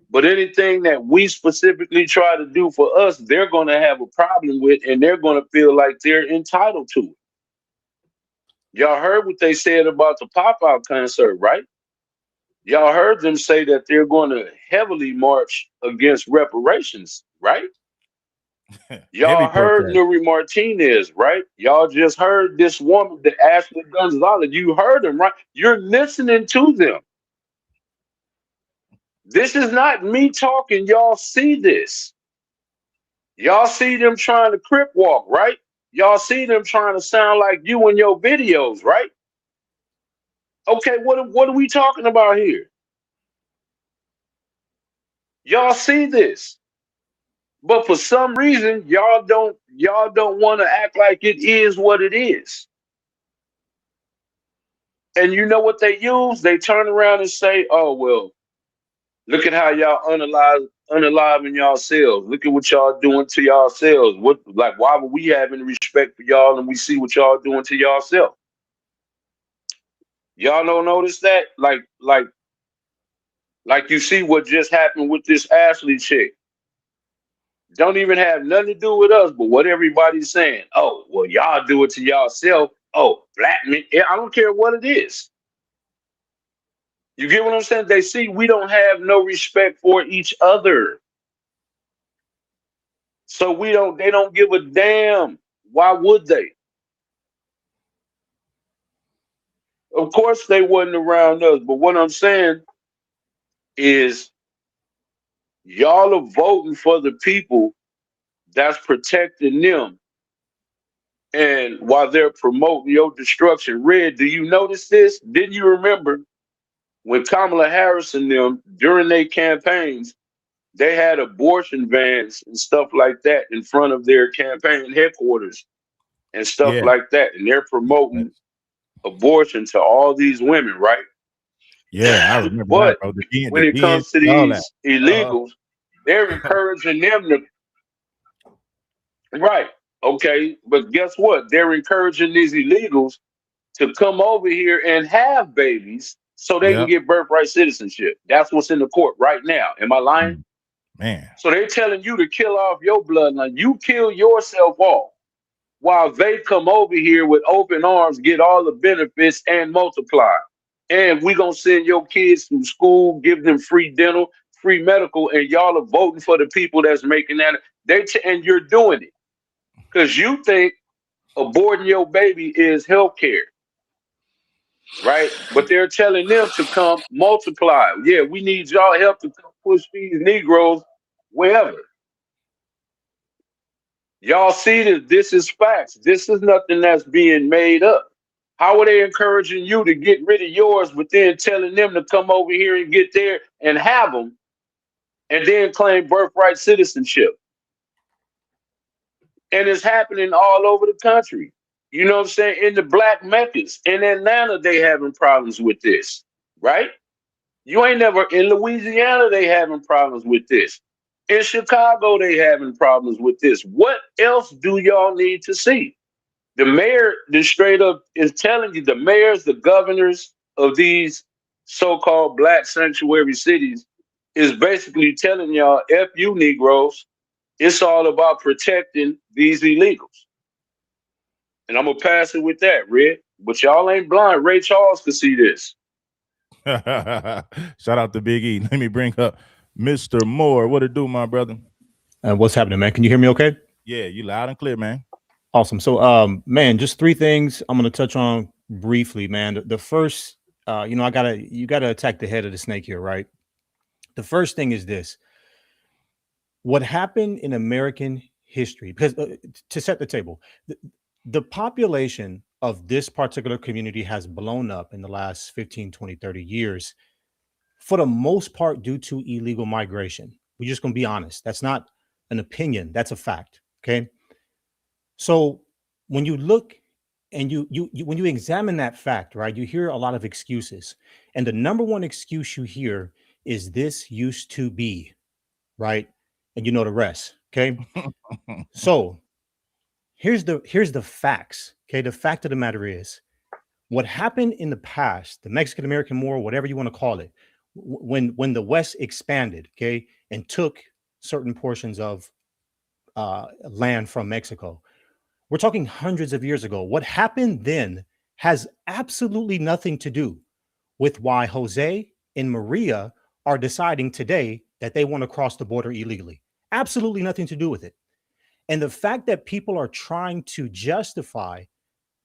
But anything that we specifically try to do for us, they're going to have a problem with, and they're going to feel like they're entitled to it. Y'all heard what they said about the pop-out concert, right? Y'all heard them say that they're going to heavily march against reparations, right? Y'all heard Nuri Martinez, right? Y'all just heard this woman, the Ashley Gonzalez. You heard them, right? You're listening to them. This is not me talking. Y'all see this. Y'all see them trying to crip walk, right? Y'all see them trying to sound like you in your videos, right? Okay, what are we talking about here? Y'all see this. But for some reason, y'all don't want to act like it is what it is. And you know what they use? They turn around and say, oh, well, look at how y'all unaliving yourselves. Look at what y'all doing to yourselves. Why would we have any respect for y'all and we see what y'all doing to yourself? Y'all don't notice that? Like you see what just happened with this Ashley chick. Don't even have nothing to do with us, but what everybody's saying. Oh, well, y'all do it to yourself. Oh, black men. I don't care what it is. You get what I'm saying? They see we don't have no respect for each other. So they don't give a damn. Why would they? Of course they wasn't around us, but what I'm saying is y'all are voting for the people that's protecting them. And while they're promoting your destruction, Red, do you notice this? Didn't you remember when Kamala Harris and them, during their campaigns, they had abortion vans and stuff like that in front of their campaign headquarters and stuff like that. And they're promoting abortion to all these women, right? Yeah, I remember but that, bro. When it comes to these illegals, they're encouraging them to, right. Okay, but guess what? They're encouraging these illegals to come over here and have babies so they can get birthright citizenship. That's what's in the court right now. Am I lying? Man. So they're telling you to kill off your bloodline. You kill yourself off while they come over here with open arms, get all the benefits and multiply. And we gonna send your kids to school, give them free dental, free medical, and y'all are voting for the people that's making that. And you're doing it because you think aborting your baby is health care, right? But they're telling them to come multiply. Yeah, we need y'all help to come push these Negroes wherever. Y'all see that this is facts. This is nothing that's being made up. How are they encouraging you to get rid of yours, but then telling them to come over here and get there and have them, and then claim birthright citizenship? And it's happening all over the country. You know what I'm saying? In the black meccas. In Atlanta, they having problems with this, right? You ain't never in Louisiana, they having problems with this. In Chicago, they having problems with this. What else do y'all need to see? The mayor, the straight up is telling you, the mayors, the governors of these so-called black sanctuary cities is basically telling y'all, F you Negroes, it's all about protecting these illegals. And I'm gonna pass it with that, Red. But y'all ain't blind. Ray Charles could see this. Shout out to Big E. Let me bring up Mr. Moore. What it do, my brother? What's happening, man? Can you hear me okay? Yeah, you loud and clear, man. Awesome. So, man, just three things I'm going to touch on briefly, man. The first, you gotta attack the head of the snake here, right? The first thing is this. What happened in American history, because to set the table, the population of this particular community has blown up in the last 15, 20, 30 years, for the most part due to illegal migration. We're just going to be honest. That's not an opinion. That's a fact. Okay. So when you look and when you examine that fact, right, you hear a lot of excuses. And the number one excuse you hear is this used to be, right? And you know the rest. Okay. So here's the facts. Okay. The fact of the matter is what happened in the past, the Mexican American War, whatever you want to call it, when the West expanded, okay, and took certain portions of land from Mexico. We're talking hundreds of years ago. What happened then has absolutely nothing to do with why Jose and Maria are deciding today that they want to cross the border illegally. Absolutely nothing to do with it. And the fact that people are trying to justify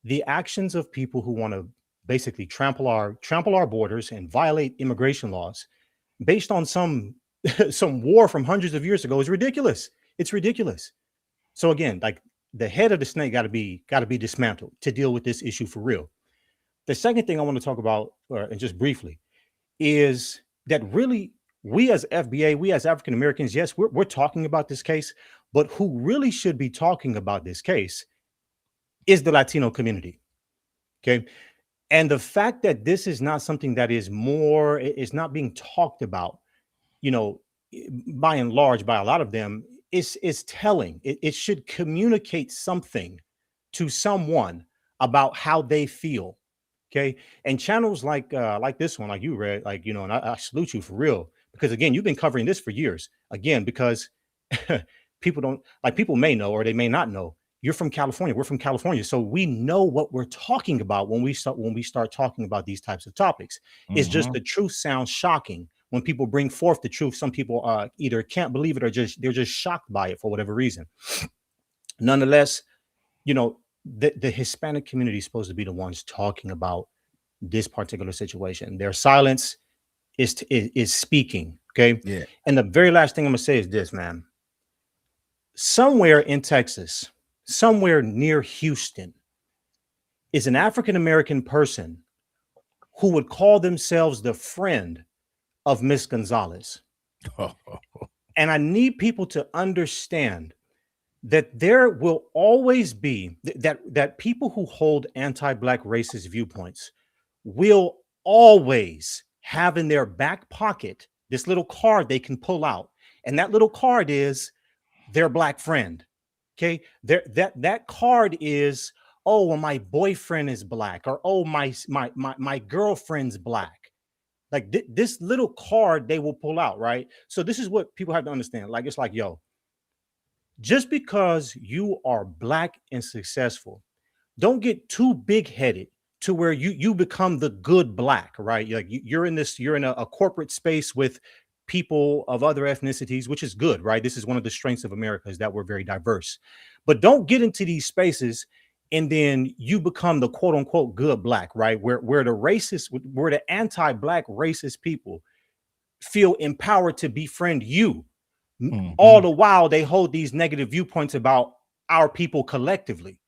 the actions of people who want to basically trample our borders and violate immigration laws based on some war from hundreds of years ago is ridiculous. It's ridiculous. So again, like, the head of the snake got to be dismantled to deal with this issue for real. The second thing I want to talk about, and just briefly, is that really we as FBA, we as African Americans, yes, we're talking about this case, but who really should be talking about this case is the Latino community. Okay. And the fact that this is not something that is not being talked about, by and large, by a lot of them, is telling. It should communicate something to someone about how they feel. Okay. And channels like this one, like you read, and I salute you for real, because again, you've been covering this for years. Again, because people may know, or they may not know, you're from California. We're from California. So we know what we're talking about when we start talking about these types of topics. Mm-hmm. It's just the truth sounds shocking. When people bring forth the truth, some people either can't believe it or they're just shocked by it for whatever reason. Nonetheless, the Hispanic community is supposed to be the ones talking about this particular situation. Their silence is speaking. Okay. Yeah. And the very last thing I'm gonna say is this, man. Somewhere in Texas, somewhere near Houston, is an African-American person who would call themselves the friend of Miss Gonzalez. And I need people to understand that there will always be that people who hold anti-Black racist viewpoints will always have in their back pocket this little card they can pull out. And that little card is their Black friend. Okay. That card is, oh, well, my boyfriend is Black, or oh, my girlfriend's Black. Like this little card they will pull out, right? So this is what people have to understand. Like, it's like, yo, just because you are Black and successful, don't get too big-headed to where you become the good black, right? Like you're in a corporate space with people of other ethnicities, which is good, right? This is one of the strengths of America, is that we're very diverse. But don't get into these spaces and then you become the quote unquote good black, right? Where the anti-black racist people feel empowered to befriend you. All the while they hold these negative viewpoints about our people collectively.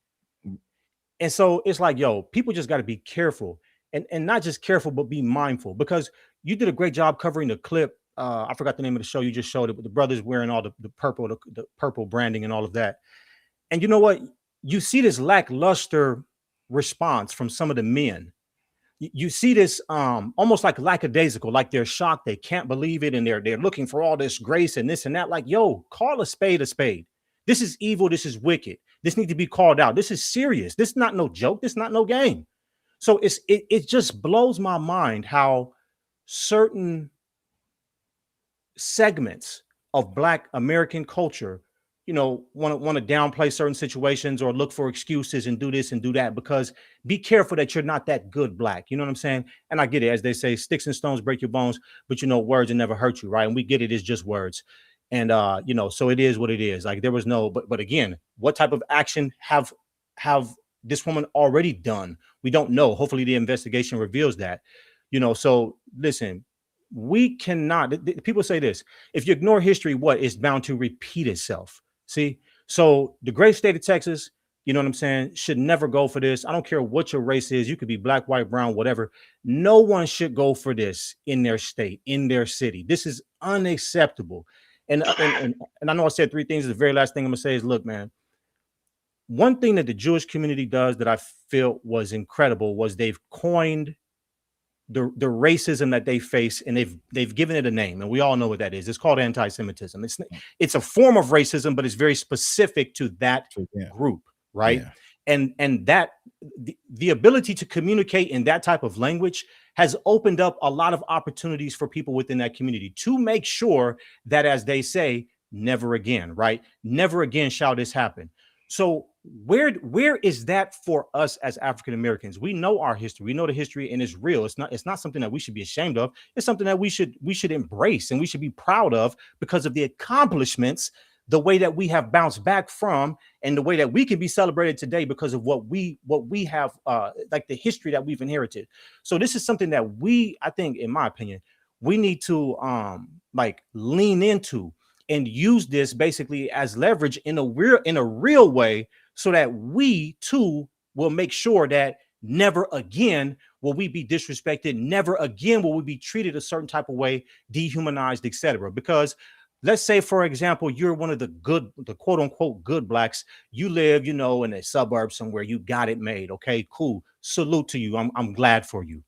And so it's like, yo, people just got to be careful, and not just careful, but be mindful, because you did a great job covering the clip. I forgot the name of the show. You just showed it, but the brothers wearing all the purple branding and all of that. And you know what? You see this lackluster response from some of the men. You see this almost like lackadaisical, like they're shocked, they can't believe it, and they're looking for all this grace and this and that. Like, yo, call a spade a spade. This is evil. This is wicked. This needs to be called out. This is serious. This is not no joke. This is not no game. So it just blows my mind how certain segments of Black American culture, you know, want to downplay certain situations or look for excuses and do this and do that, because be careful that you're not that good black. You know what I'm saying? And I get it. As they say, sticks and stones break your bones, but you know, words will never hurt you, right? And we get it. It's just words. And you know, so it is what it is. Like there was no, but again, what type of action have this woman already done? We don't know. Hopefully the investigation reveals that, you know. So listen, we cannot, people say this, if you ignore history, what is bound to repeat itself. See, so the great state of Texas, you know what I'm saying, should never go for this. I don't care what your race is. You could be black, white, brown, whatever. No one should go for this in their state, in their city. This is unacceptable. And I know I said three things. The very last thing I'm gonna say is, look, man, one thing that the Jewish community does that I feel was incredible was they've coined the racism that they face, and they've given it a name, and we all know what that is. It's called anti-Semitism. It's a form of racism, but it's very specific to that group, right? Yeah. And that the ability to communicate in that type of language has opened up a lot of opportunities for people within that community to make sure that, as they say, never again, right? Never again shall this happen. So where is that for us as African Americans? We know our history. We know the history, and it's real. It's not something that we should be ashamed of. It's something that we should embrace, and we should be proud of because of the accomplishments, the way that we have bounced back from, and the way that we can be celebrated today because of what we have, like the history that we've inherited. So this is something that I think, in my opinion, we need to like lean into and use this basically as leverage in a real way, so that we too will make sure that never again will we be disrespected, never again will we be treated a certain type of way, dehumanized, etc. Because let's say, for example, you're one of the quote unquote good blacks. You live, you know, in a suburb somewhere. You got it made. Okay, cool. Salute to you. I'm glad for you.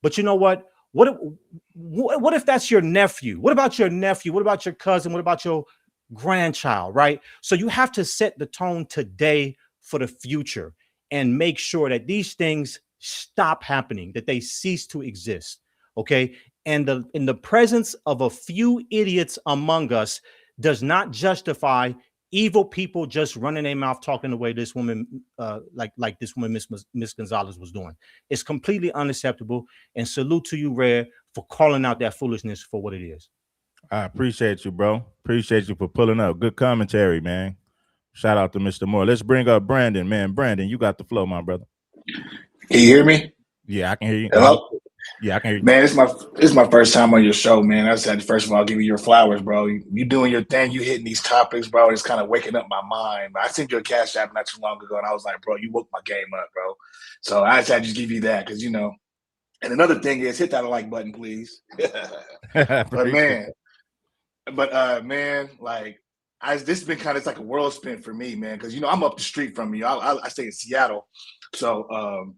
But you know what? What if that's your nephew? What about your nephew? What about your cousin? What about your grandchild, right? So you have to set the tone today for the future and make sure that these things stop happening, that they cease to exist, okay? And in the presence of a few idiots among us does not justify evil people just running their mouth talking the way this woman, like this woman, Miss Gonzalez, was doing. It's completely unacceptable. And salute to you, Red, for calling out that foolishness for what it is. I appreciate you, bro. Appreciate you for pulling up. Good commentary, man. Shout out to Mr. Moore. Let's bring up Brandon, man. Brandon, you got the flow, my brother. Can you hear me? Yeah, I can hear you. Hello? Yeah, I can hear you. Man, it's my first time on your show, man. I said, first of all, I'll give you your flowers, bro. You doing your thing. You hitting these topics, bro. It's kind of waking up my mind. I sent you a Cash App not too long ago, and I was like, bro, you woke my game up, bro. So I just had to just give you that because, you know. And another thing is, hit that like button, please. But man, like, this has been kind of like a world spin for me, man, because, you know, I'm up the street from you. I stay in Seattle. So,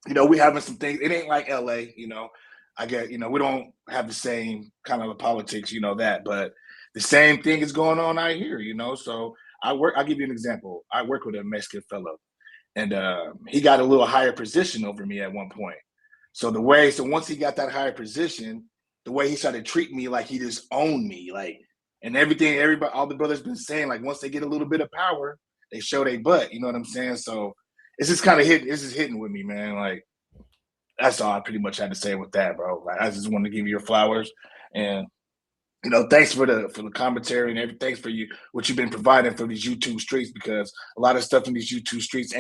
you know, we having some things. It ain't like LA, you know. I get, you know, we don't have the same kind of politics, you know that, but the same thing is going on out here, you know. So I'll give you an example. I work with a Mexican fellow, and he got a little higher position over me at one point. So once he got that higher position, the way he started treating me like he just owned me, like, and all the brothers been saying, like, once they get a little bit of power, they show their butt, you know what I'm saying? So it's just kind of hitting with me, man. Like, that's all I pretty much had to say with that, bro. Like, I just want to give you your flowers, and thanks for the commentary and everything. Thanks for what you've been providing for these YouTube streets, because a lot of stuff in these YouTube streets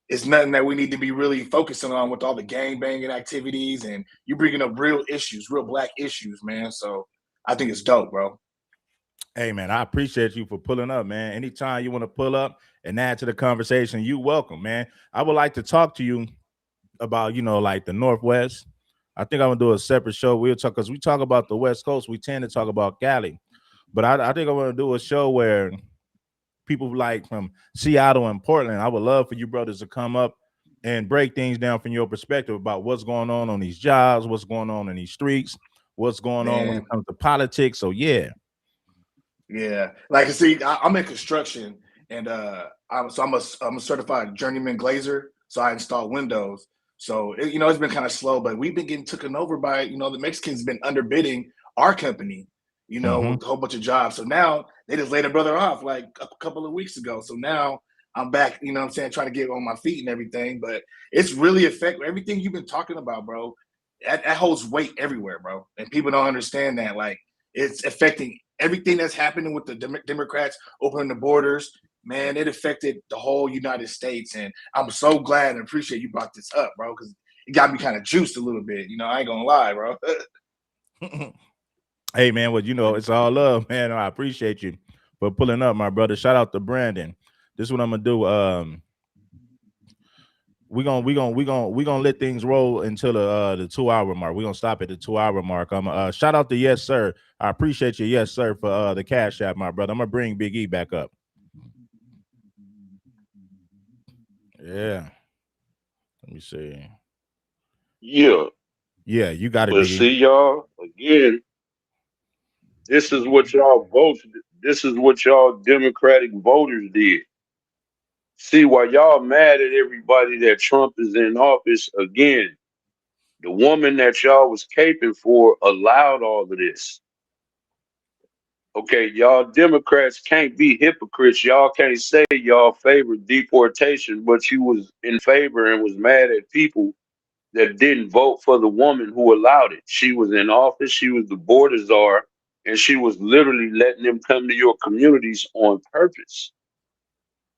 it's nothing that we need to be really focusing on with all the gang banging activities, and you bringing up real issues, real Black issues, man. So I think it's dope, bro. Hey, man, I appreciate you for pulling up, man. Anytime you want to pull up and add to the conversation, you welcome, man. I would like to talk to you about, like the Northwest. I think I'm gonna do a separate show. We'll talk, because we talk about the West Coast. We tend to talk about Cali, but I think I'm gonna do a show where people like from Seattle and Portland. I would love for you brothers to come up and break things down from your perspective about what's going on these jobs, what's going on in these streets, what's going on when it comes to politics. So yeah. Like, see, I'm in construction, and I'm a certified journeyman glazer, so I install windows. So it's been kind of slow, but we've been getting taken over by the Mexicans been underbidding our company, with a whole bunch of jobs. So now they just laid a brother off like a couple of weeks ago. So now I'm back, what I'm saying, trying to get on my feet and everything. But it's really affecting everything you've been talking about, bro. That holds weight everywhere, bro. And people don't understand that. Like, it's affecting everything that's happening with the Democrats opening the borders. Man, it affected the whole United States. And I'm so glad and appreciate you brought this up, bro, because it got me kind of juiced a little bit. I ain't gonna lie, bro. Hey, man, well, it's all love, man. I appreciate you for pulling up, my brother. Shout out to Brandon. This is what I'm gonna do. We're gonna let things roll until the 2-hour mark. We're gonna stop at the 2-hour mark. I'm shout out to Yes Sir. I appreciate you, Yes Sir, for the Cash App, my brother. I'm gonna bring Big E back up. Yeah. Let me see. Yeah, you got it, but Big E. see, y'all, again, this is what y'all voted. This is what y'all Democratic voters did. See, while y'all mad at everybody that Trump is in office, again, the woman that y'all was caping for allowed all of this. Okay, y'all Democrats can't be hypocrites. Y'all can't say y'all favored deportation, but you was in favor and was mad at people that didn't vote for the woman who allowed it. She was in office, she was the border czar, and she was literally letting them come to your communities on purpose.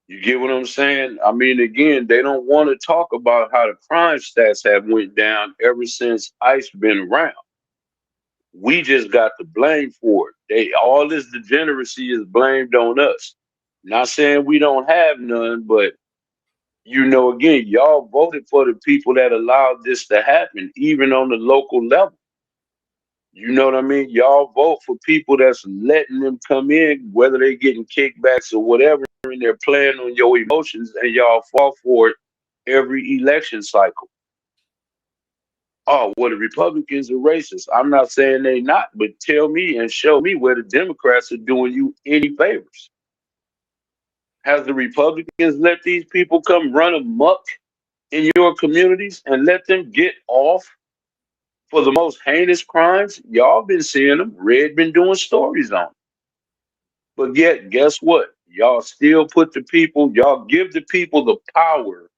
You get what I'm saying? I mean, again, they don't want to talk about how the crime stats have went down ever since ICE been around. We just got the blame for it. All this degeneracy is blamed on us. Not saying we don't have none, but again, y'all voted for the people that allowed this to happen, even on the local level. You know what I mean? Y'all vote for people that's letting them come in, whether they getting kickbacks or whatever, and they're playing on your emotions, and y'all fall for it every election cycle. Oh, well, the Republicans are racist. I'm not saying they not, but tell me and show me where the Democrats are doing you any favors. Has the Republicans let these people come run amok in your communities and let them get off for the most heinous crimes? Y'all been seeing them. Red been doing stories on them. But yet, guess what? Y'all still y'all give the people the power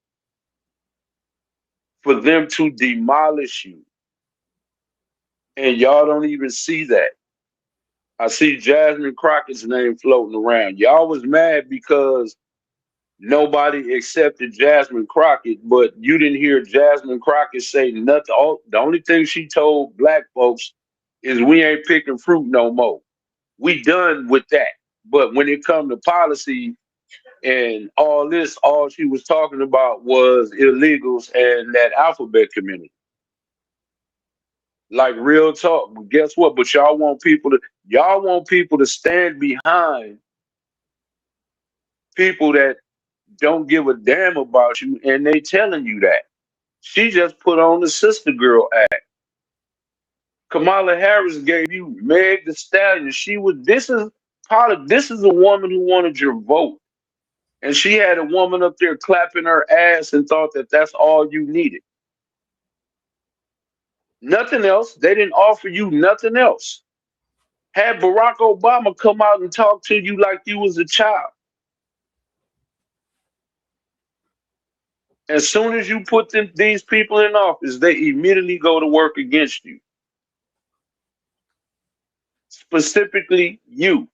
for them to demolish you. And y'all don't even see that. I see Jasmine Crockett's name floating around. Y'all was mad because nobody accepted Jasmine Crockett, but you didn't hear Jasmine Crockett say nothing. The only thing she told black folks is we ain't picking fruit no more. We done with that. But when it come to policy and all this, all she was talking about was illegals and that alphabet community. Like, real talk. But guess what? But y'all want people to stand behind people that don't give a damn about you, and they telling you that. She just put on the Sister Girl Act. Kamala Harris gave you Meg Thee Stallion. This is a woman who wanted your vote. And she had a woman up there clapping her ass and thought that that's all you needed. Nothing else. They didn't offer you nothing else. Had Barack Obama come out and talk to you like you was a child. As soon as you put these people in office, they immediately go to work against you. Specifically you.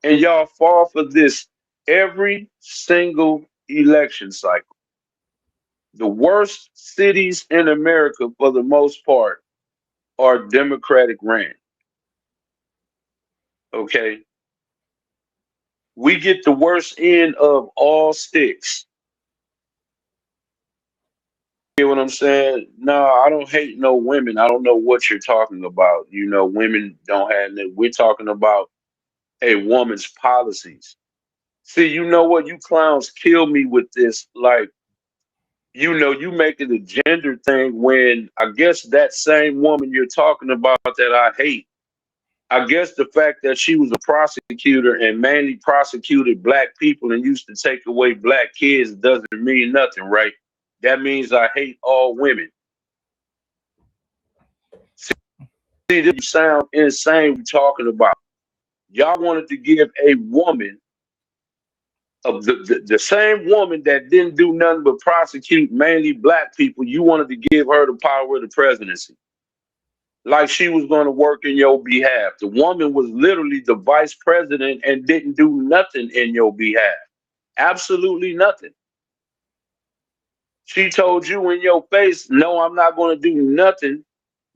And y'all fall for this every single election cycle. The worst cities in America, for the most part, are Democratic ran. Okay? We get the worst end of all sticks. You get what I'm saying? No, I don't hate no women. I don't know what you're talking about. You know, women don't have no. We're talking about a woman's policies. See, you know what? You clowns kill me with this. Like, you know, you make it a gender thing when I guess that same woman you're talking about that I hate, I guess the fact that she was a prosecutor and mainly prosecuted black people and used to take away black kids doesn't mean nothing, right? That means I hate all women. See, this sound insane talking about. Y'all wanted to give a woman of the same woman that didn't do nothing but prosecute mainly black people, you wanted to give her the power of the presidency. Like she was going to work in your behalf. The woman was literally the vice president and didn't do nothing in your behalf. Absolutely nothing. She told you in your face, no, I'm not going to do nothing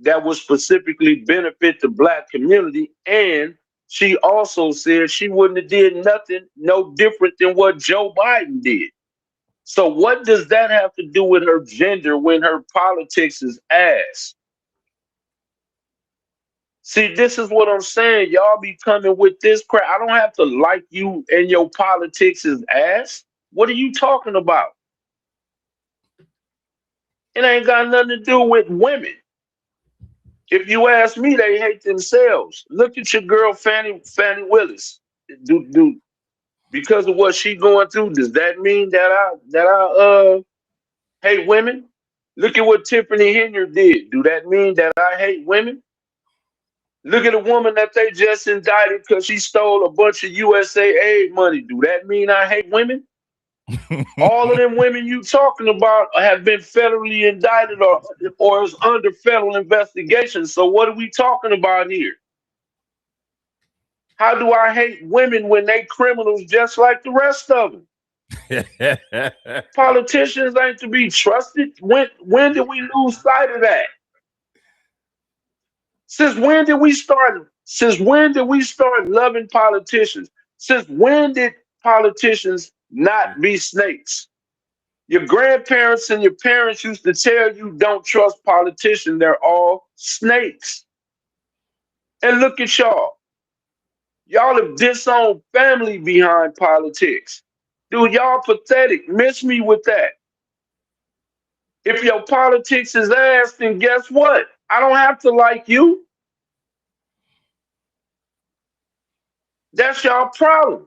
that would specifically benefit the black community. And she also said she wouldn't have did nothing no different than what Joe Biden did. So what does that have to do with her gender when her politics is ass? See, this is what I'm saying. Y'all be coming with this crap. I don't have to like you and your politics is ass. What are you talking about? It ain't got nothing to do with women. If you ask me, they hate themselves. Look at your girl Fannie Willis. Because of what she going through, does that mean that I hate women? Look at what Tiffany Henry did. Do that mean that I hate women? Look at a woman that they just indicted because she stole a bunch of USAID money. Do that mean I hate women? All of them women you talking about have been federally indicted or is under federal investigation. So what are we talking about here? How do I hate women when they criminals just like the rest of them? Politicians ain't to be trusted. When did we lose sight of that? Since when did we start loving politicians? Since when did politicians not be snakes? Your grandparents and your parents used to tell you don't trust politicians. They're all snakes. And look at y'all. Y'all have disowned family behind politics. Dude, y'all pathetic. Miss me with that. If your politics is ass, then guess what? I don't have to like you. That's y'all problem.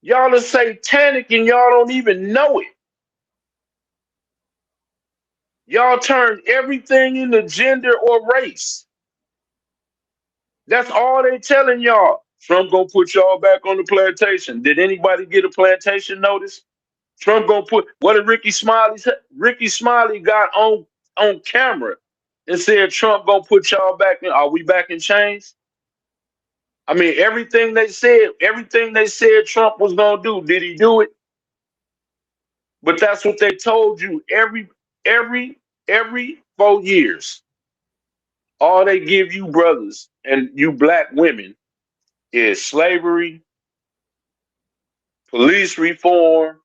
Y'all are satanic and y'all don't even know it. Y'all turned everything into gender or race. That's all they telling y'all. Trump gonna put y'all back on the plantation. Did anybody get a plantation notice? Trump gonna put, what did Ricky Smiley got on camera and said Trump gonna put y'all back in. Are we back in chains? I mean, everything they said Trump was gonna do, did he do it? But that's what they told you every 4 years. All they give you brothers and you black women is slavery, police reform,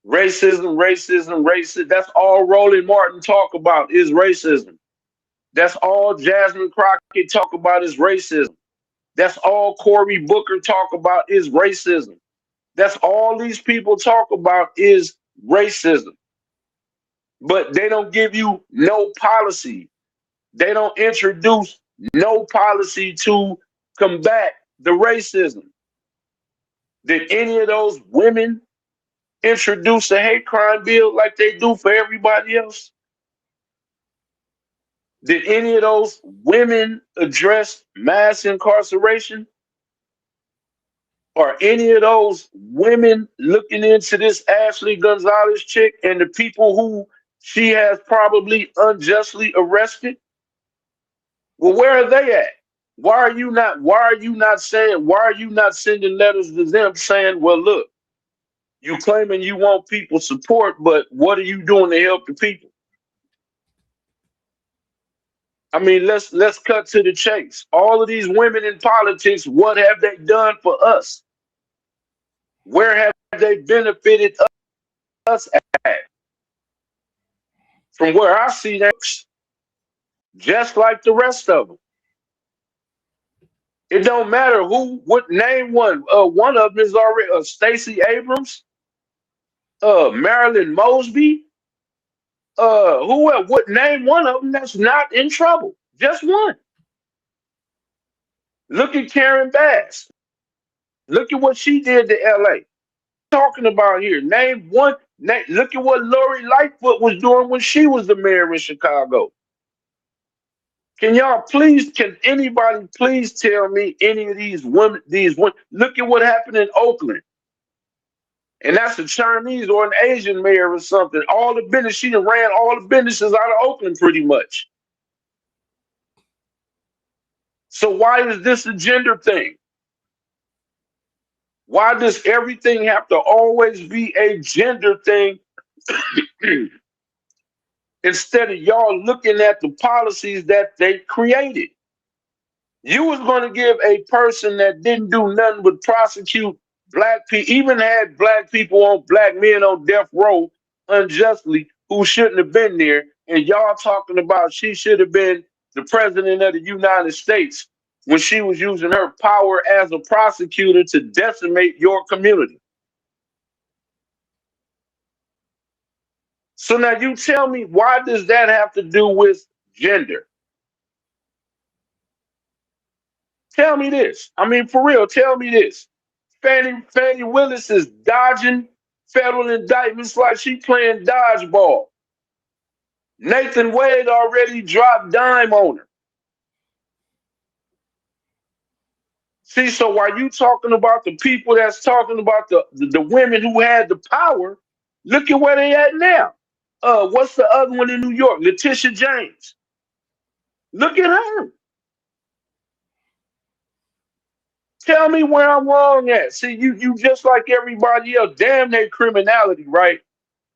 racism. That's all Roland Martin talk about is racism. That's all Jasmine Crockett talk about is racism. That's all Cory Booker talk about is racism. That's all these people talk about is racism. But they don't give you no policy. They don't introduce no policy to combat the racism. Did any of those women introduce a hate crime bill like they do for everybody else? Did any of those women address mass incarceration? Are any of those women looking into this Ashley Gonzalez chick and the people who she has probably unjustly arrested? Well, where are they at? Why are you not sending letters to them saying, well, look, you claiming you want people support, but what are you doing to help the people? I mean, let's cut to the chase. All of these women in politics, what have they done for us? Where have they benefited us at? From where I see that, just like the rest of them. It don't matter what name one. One of them is already Stacey Abrams, Marilyn Mosby. Who else? What name one of them that's not in trouble? Just one. Look at Karen Bass. Look at what she did to LA. Talking about here. Name one. Look at what Lori Lightfoot was doing when she was the mayor in Chicago. Can anybody please tell me any of these women, look at what happened in Oakland. And that's a Chinese or an Asian mayor or something. All the business, she done ran all the businesses out of Oakland pretty much. So why is this a gender thing? Why does everything have to always be a gender thing? Instead of y'all looking at the policies that they created. You was going to give a person that didn't do nothing but prosecute black people, even had black men on death row unjustly who shouldn't have been there. And y'all talking about she should have been the president of the United States when she was using her power as a prosecutor to decimate your community. So now you tell me, why does that have to do with gender? Tell me this. I mean, for real, tell me this. Fannie Willis is dodging federal indictments like she playing dodgeball. Nathan Wade already dropped dime on her. See, so while you talking about the people that's talking about the women who had the power, look at where they at now. What's the other one in New York? Letitia James. Look at her. Tell me where I'm wrong at. See, you just like everybody else. Damn their criminality, right?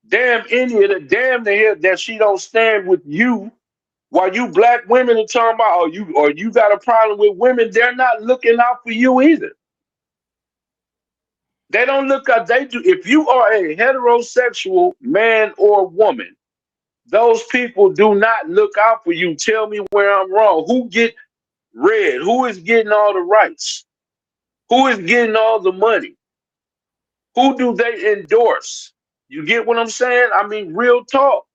Damn any of the damn the hell that she don't stand with you. While you black women are talking about, you got a problem with women, they're not looking out for you either. They don't look out. They do. If you are a heterosexual man or woman, those people do not look out for you. Tell me where I'm wrong. Who get red? Who is getting all the rights? Who is getting all the money? Who do they endorse? You get what I'm saying? I mean, real talk.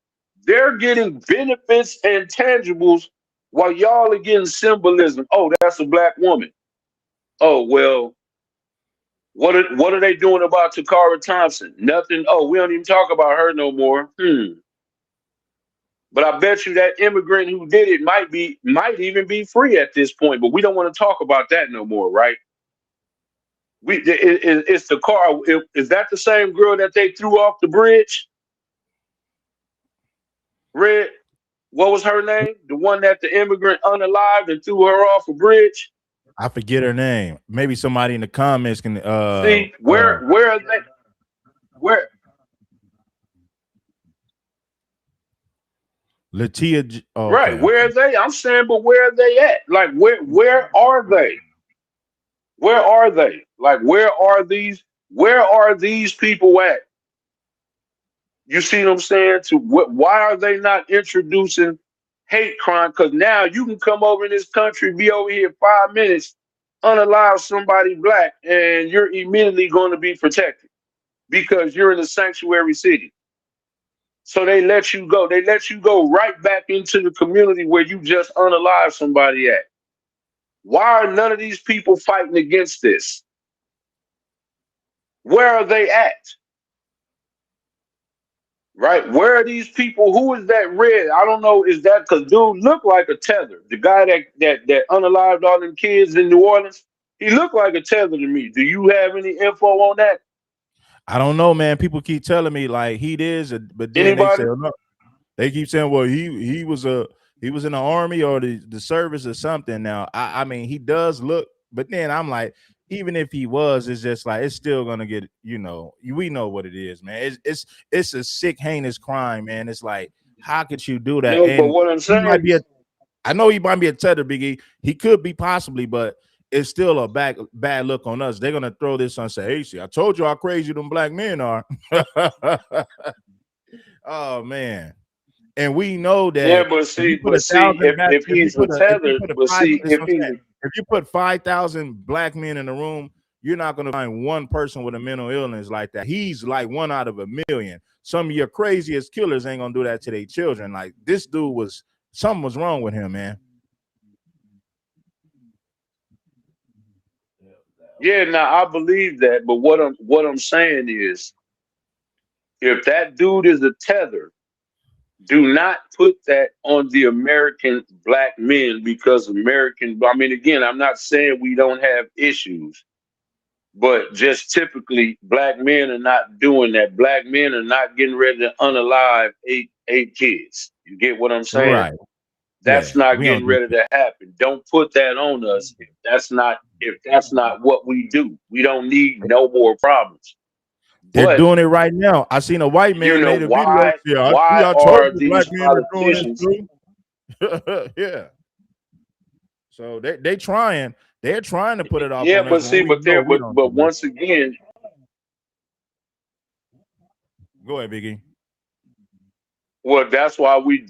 They're getting benefits and tangibles while y'all are getting symbolism. Oh, that's a black woman. Oh, well, what are they doing about Takara Thompson? Nothing. Oh, we don't even talk about her no more. But I bet you that immigrant who did it might even be free at this point. But we don't want to talk about that no more, right? It's the car. Is that the same girl that they threw off the bridge? Red, what was her name? The one that the immigrant unalived and threw her off a bridge? I forget her name. Maybe somebody in the comments can see where are they? Where? Latia. Oh, right, okay. where are they? I'm saying, but where are they at? Like, where are they? Where are they? Like, where are these people at? You see what I'm saying? Why are they not introducing hate crime? Because now you can come over in this country, be over here 5 minutes, unalive somebody black, and you're immediately going to be protected because you're in a sanctuary city. So they let you go. They let you go right back into the community where you just unalive somebody at. Why are none of these people fighting against this? Where are they at? Right? Where are these people? Who is that red? I don't know. Is that because dude looked like a tether? The guy that unalived all them kids in New Orleans? He looked like a tether to me. Do you have any info on that? I don't know, man. People keep telling me like he is, but then they say Anybody? no. They keep saying, well, he was in the army or the service or something. Now, I mean, he does look, but then I'm like, even if he was, it's just like it's still gonna get, we know what it is, man. It's a sick, heinous crime, man. It's like, how could you do that? No, but And what I'm he might saying, be I know he might be a tether, Biggie. He could be possibly, but it's still a bad look on us. They're gonna throw this on and say, hey, see, I told you how crazy them black men are. Oh man. And we know yeah, that but if you see, put 1,000 back, if he's a tether, but see, that's if what I'm he's saying. If you put 5,000 black men in a room, you're not going to find one person with a mental illness like that. He's like 1 out of 1,000,000. Some of your craziest killers ain't gonna do that to their children. Like this dude something was wrong with him, man. yeah, now I believe that, but what I'm saying is, if that dude is a tether, do not put that on the American black men because I mean, again, I'm not saying we don't have issues, but just typically black men are not doing that. Black men are not getting ready to unalive eight kids. You get what I'm saying? Right. That's Yeah. not We don't getting do ready to happen. Don't put that on us if that's not what we do. We don't need no more problems. They're But doing it right now. I seen a white you man know made a video. Yeah, why I told are you black these men are doing this politicians? too. Yeah. So they're trying to put it off Yeah, on us but when see, we know we don't but do that. once again, Go ahead, Biggie. well, that's why we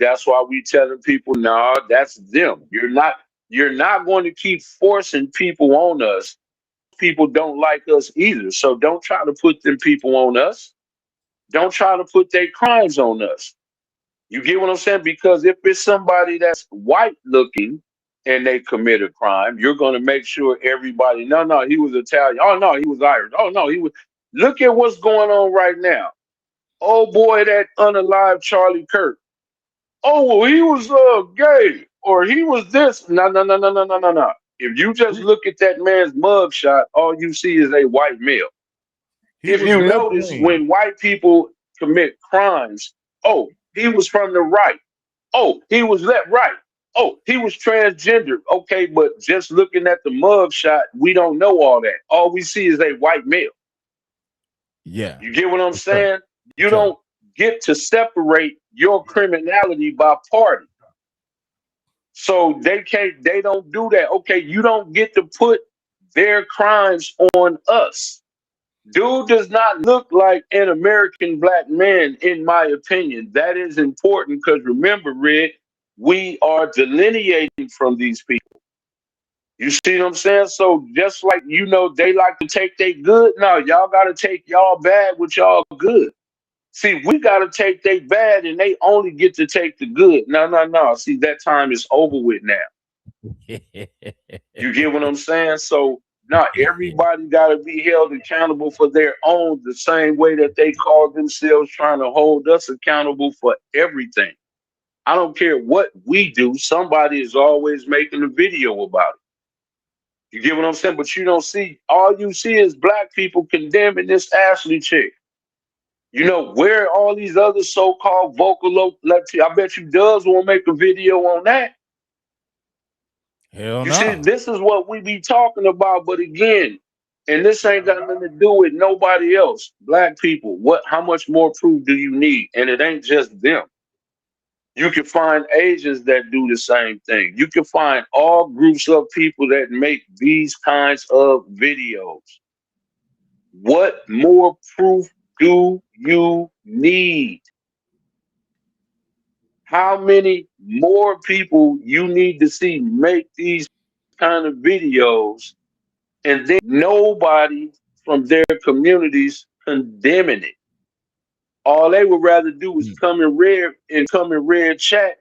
telling people, no, that's them. You're not going to keep forcing people on us. People don't like us either. So don't try to put them people on us. Don't try to put their crimes on us. You get what I'm saying? Because if it's somebody that's white looking and they commit a crime, you're going to make sure everybody, no, he was Italian. Oh, no, he was Irish. Oh, no, he was. Look at what's going on right now. Oh, boy, that unalive Charlie Kirk. Oh, well, he was gay or he was this. No. If you just look at that man's mugshot, all you see is a white male. If was you left notice, wing. when white people commit crimes, oh, he was from the right. Oh, he was left right. Oh, he was transgender. Okay, but just looking at the mugshot, we don't know all that. All we see is a white male. Yeah. You get what I'm For sure. saying? You Sure. don't get to separate your criminality by party. So they don't do that. Okay, you don't get to put their crimes on us. Dude does not look like an American black man, in my opinion. That is important because remember, Red, we are delineating from these people. You see what I'm saying? So just like, they like to take their good. No, y'all got to take y'all bad with y'all good. See, we got to take they bad and they only get to take the good. No. See, that time is over with now. You get what I'm saying? So now everybody got to be held accountable for their own, the same way that they call themselves trying to hold us accountable for everything. I don't care what we do. Somebody is always making a video about it. You get what I'm saying? But you don't see, all you see is black people condemning this Ashley chick. Where are all these other so-called vocal I bet you Does won't make a video on that. Hell You no. see, this is what we be talking about. But again, and this ain't got nothing to do with nobody else. Black people, how much more proof do you need? And it ain't just them. You can find Asians that do the same thing. You can find all groups of people that make these kinds of videos. What more proof do you need? How many more people you need to see make these kind of videos, and then nobody from their communities condemning it? All they would rather do is come in red chat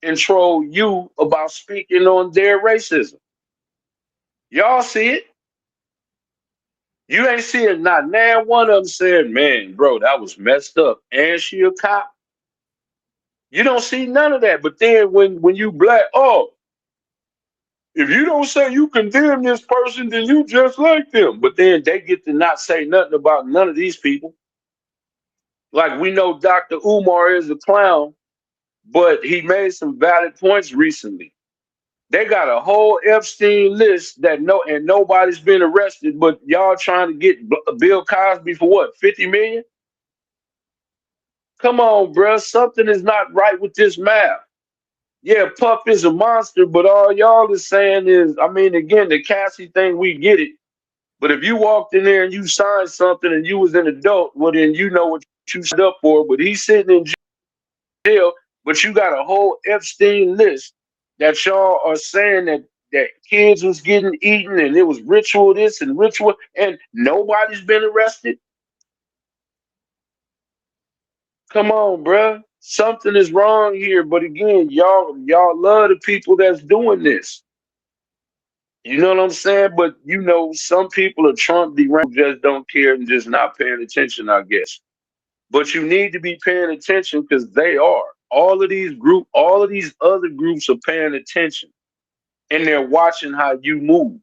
and troll you about speaking on their racism. Y'all see it? You ain't seeing not now one of them said, man, bro, that was messed up. And she a cop. You don't see none of that. But then when you black, If you don't say you condemn this person, then you just like them. But then they get to not say nothing about none of these people. Like we know Dr. Umar is a clown, but he made some valid points recently. They got a whole Epstein list that and nobody's been arrested, but y'all trying to get Bill Cosby for what, 50 million? Come on, bruh. Something is not right with this math. Yeah, Puff is a monster, but all y'all is saying is, I mean, again, the Cassie thing, we get it. But if you walked in there and you signed something and you was an adult, well, then you know what you signed up for. But he's sitting in jail, but you got a whole Epstein list that y'all are saying that kids was getting eaten and it was ritual this and ritual, and nobody's been arrested. Come on, bruh. Something is wrong here. But again, y'all love the people that's doing this. You know what I'm saying? But you know, some people are Trump deranged, just don't care and just not paying attention, I guess. But you need to be paying attention because they are. All of these other groups are paying attention and they're watching how you move.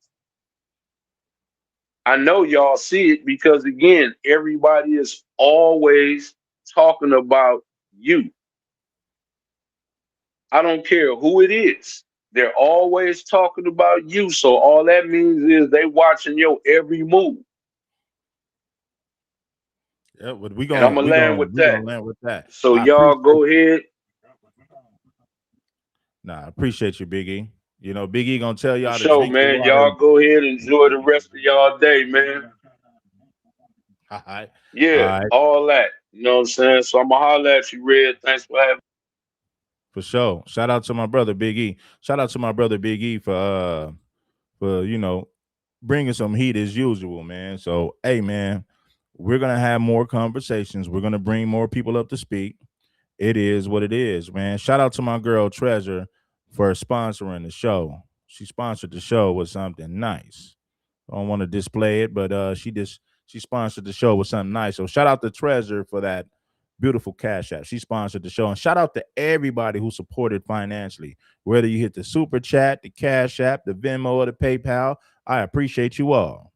I know y'all see it because again, everybody is always talking about you. I don't care who it is. They're always talking about you. So all that means is they watching your every move. Yeah, but And I'm gonna land with that. land with that. So y'all go ahead. Nah, I appreciate you, Big E. You know, Big E gonna tell y'all to So drink your man, water. y'all go ahead and enjoy the rest of y'all day, man. All right. Yeah, all that. You know what I'm saying? So I'ma holler at you, Red. Thanks for having me. For sure. Shout out to my brother Big E. Shout out to my brother Big E for you know, bringing some heat as usual, man. So, hey, man, we're gonna have more conversations. We're gonna bring more people up to speak. It is what it is, man. Shout out to my girl Treasure for sponsoring the show. She sponsored the show with something nice. I don't want to display it, but she sponsored the show with something nice. So shout out to Treasure for that beautiful Cash App. She sponsored the show. And shout out to everybody who supported financially. Whether you hit the Super Chat, the Cash App, the Venmo, or the PayPal, I appreciate you all.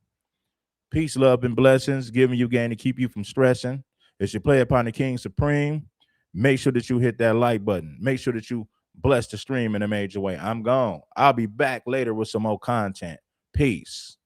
Peace, love, and blessings, giving you gain to keep you from stressing. As you play upon the King Supreme, make sure that you hit that like button. Make sure that you bless the stream in a major way. I'm gone. I'll be back later with some more content. Peace.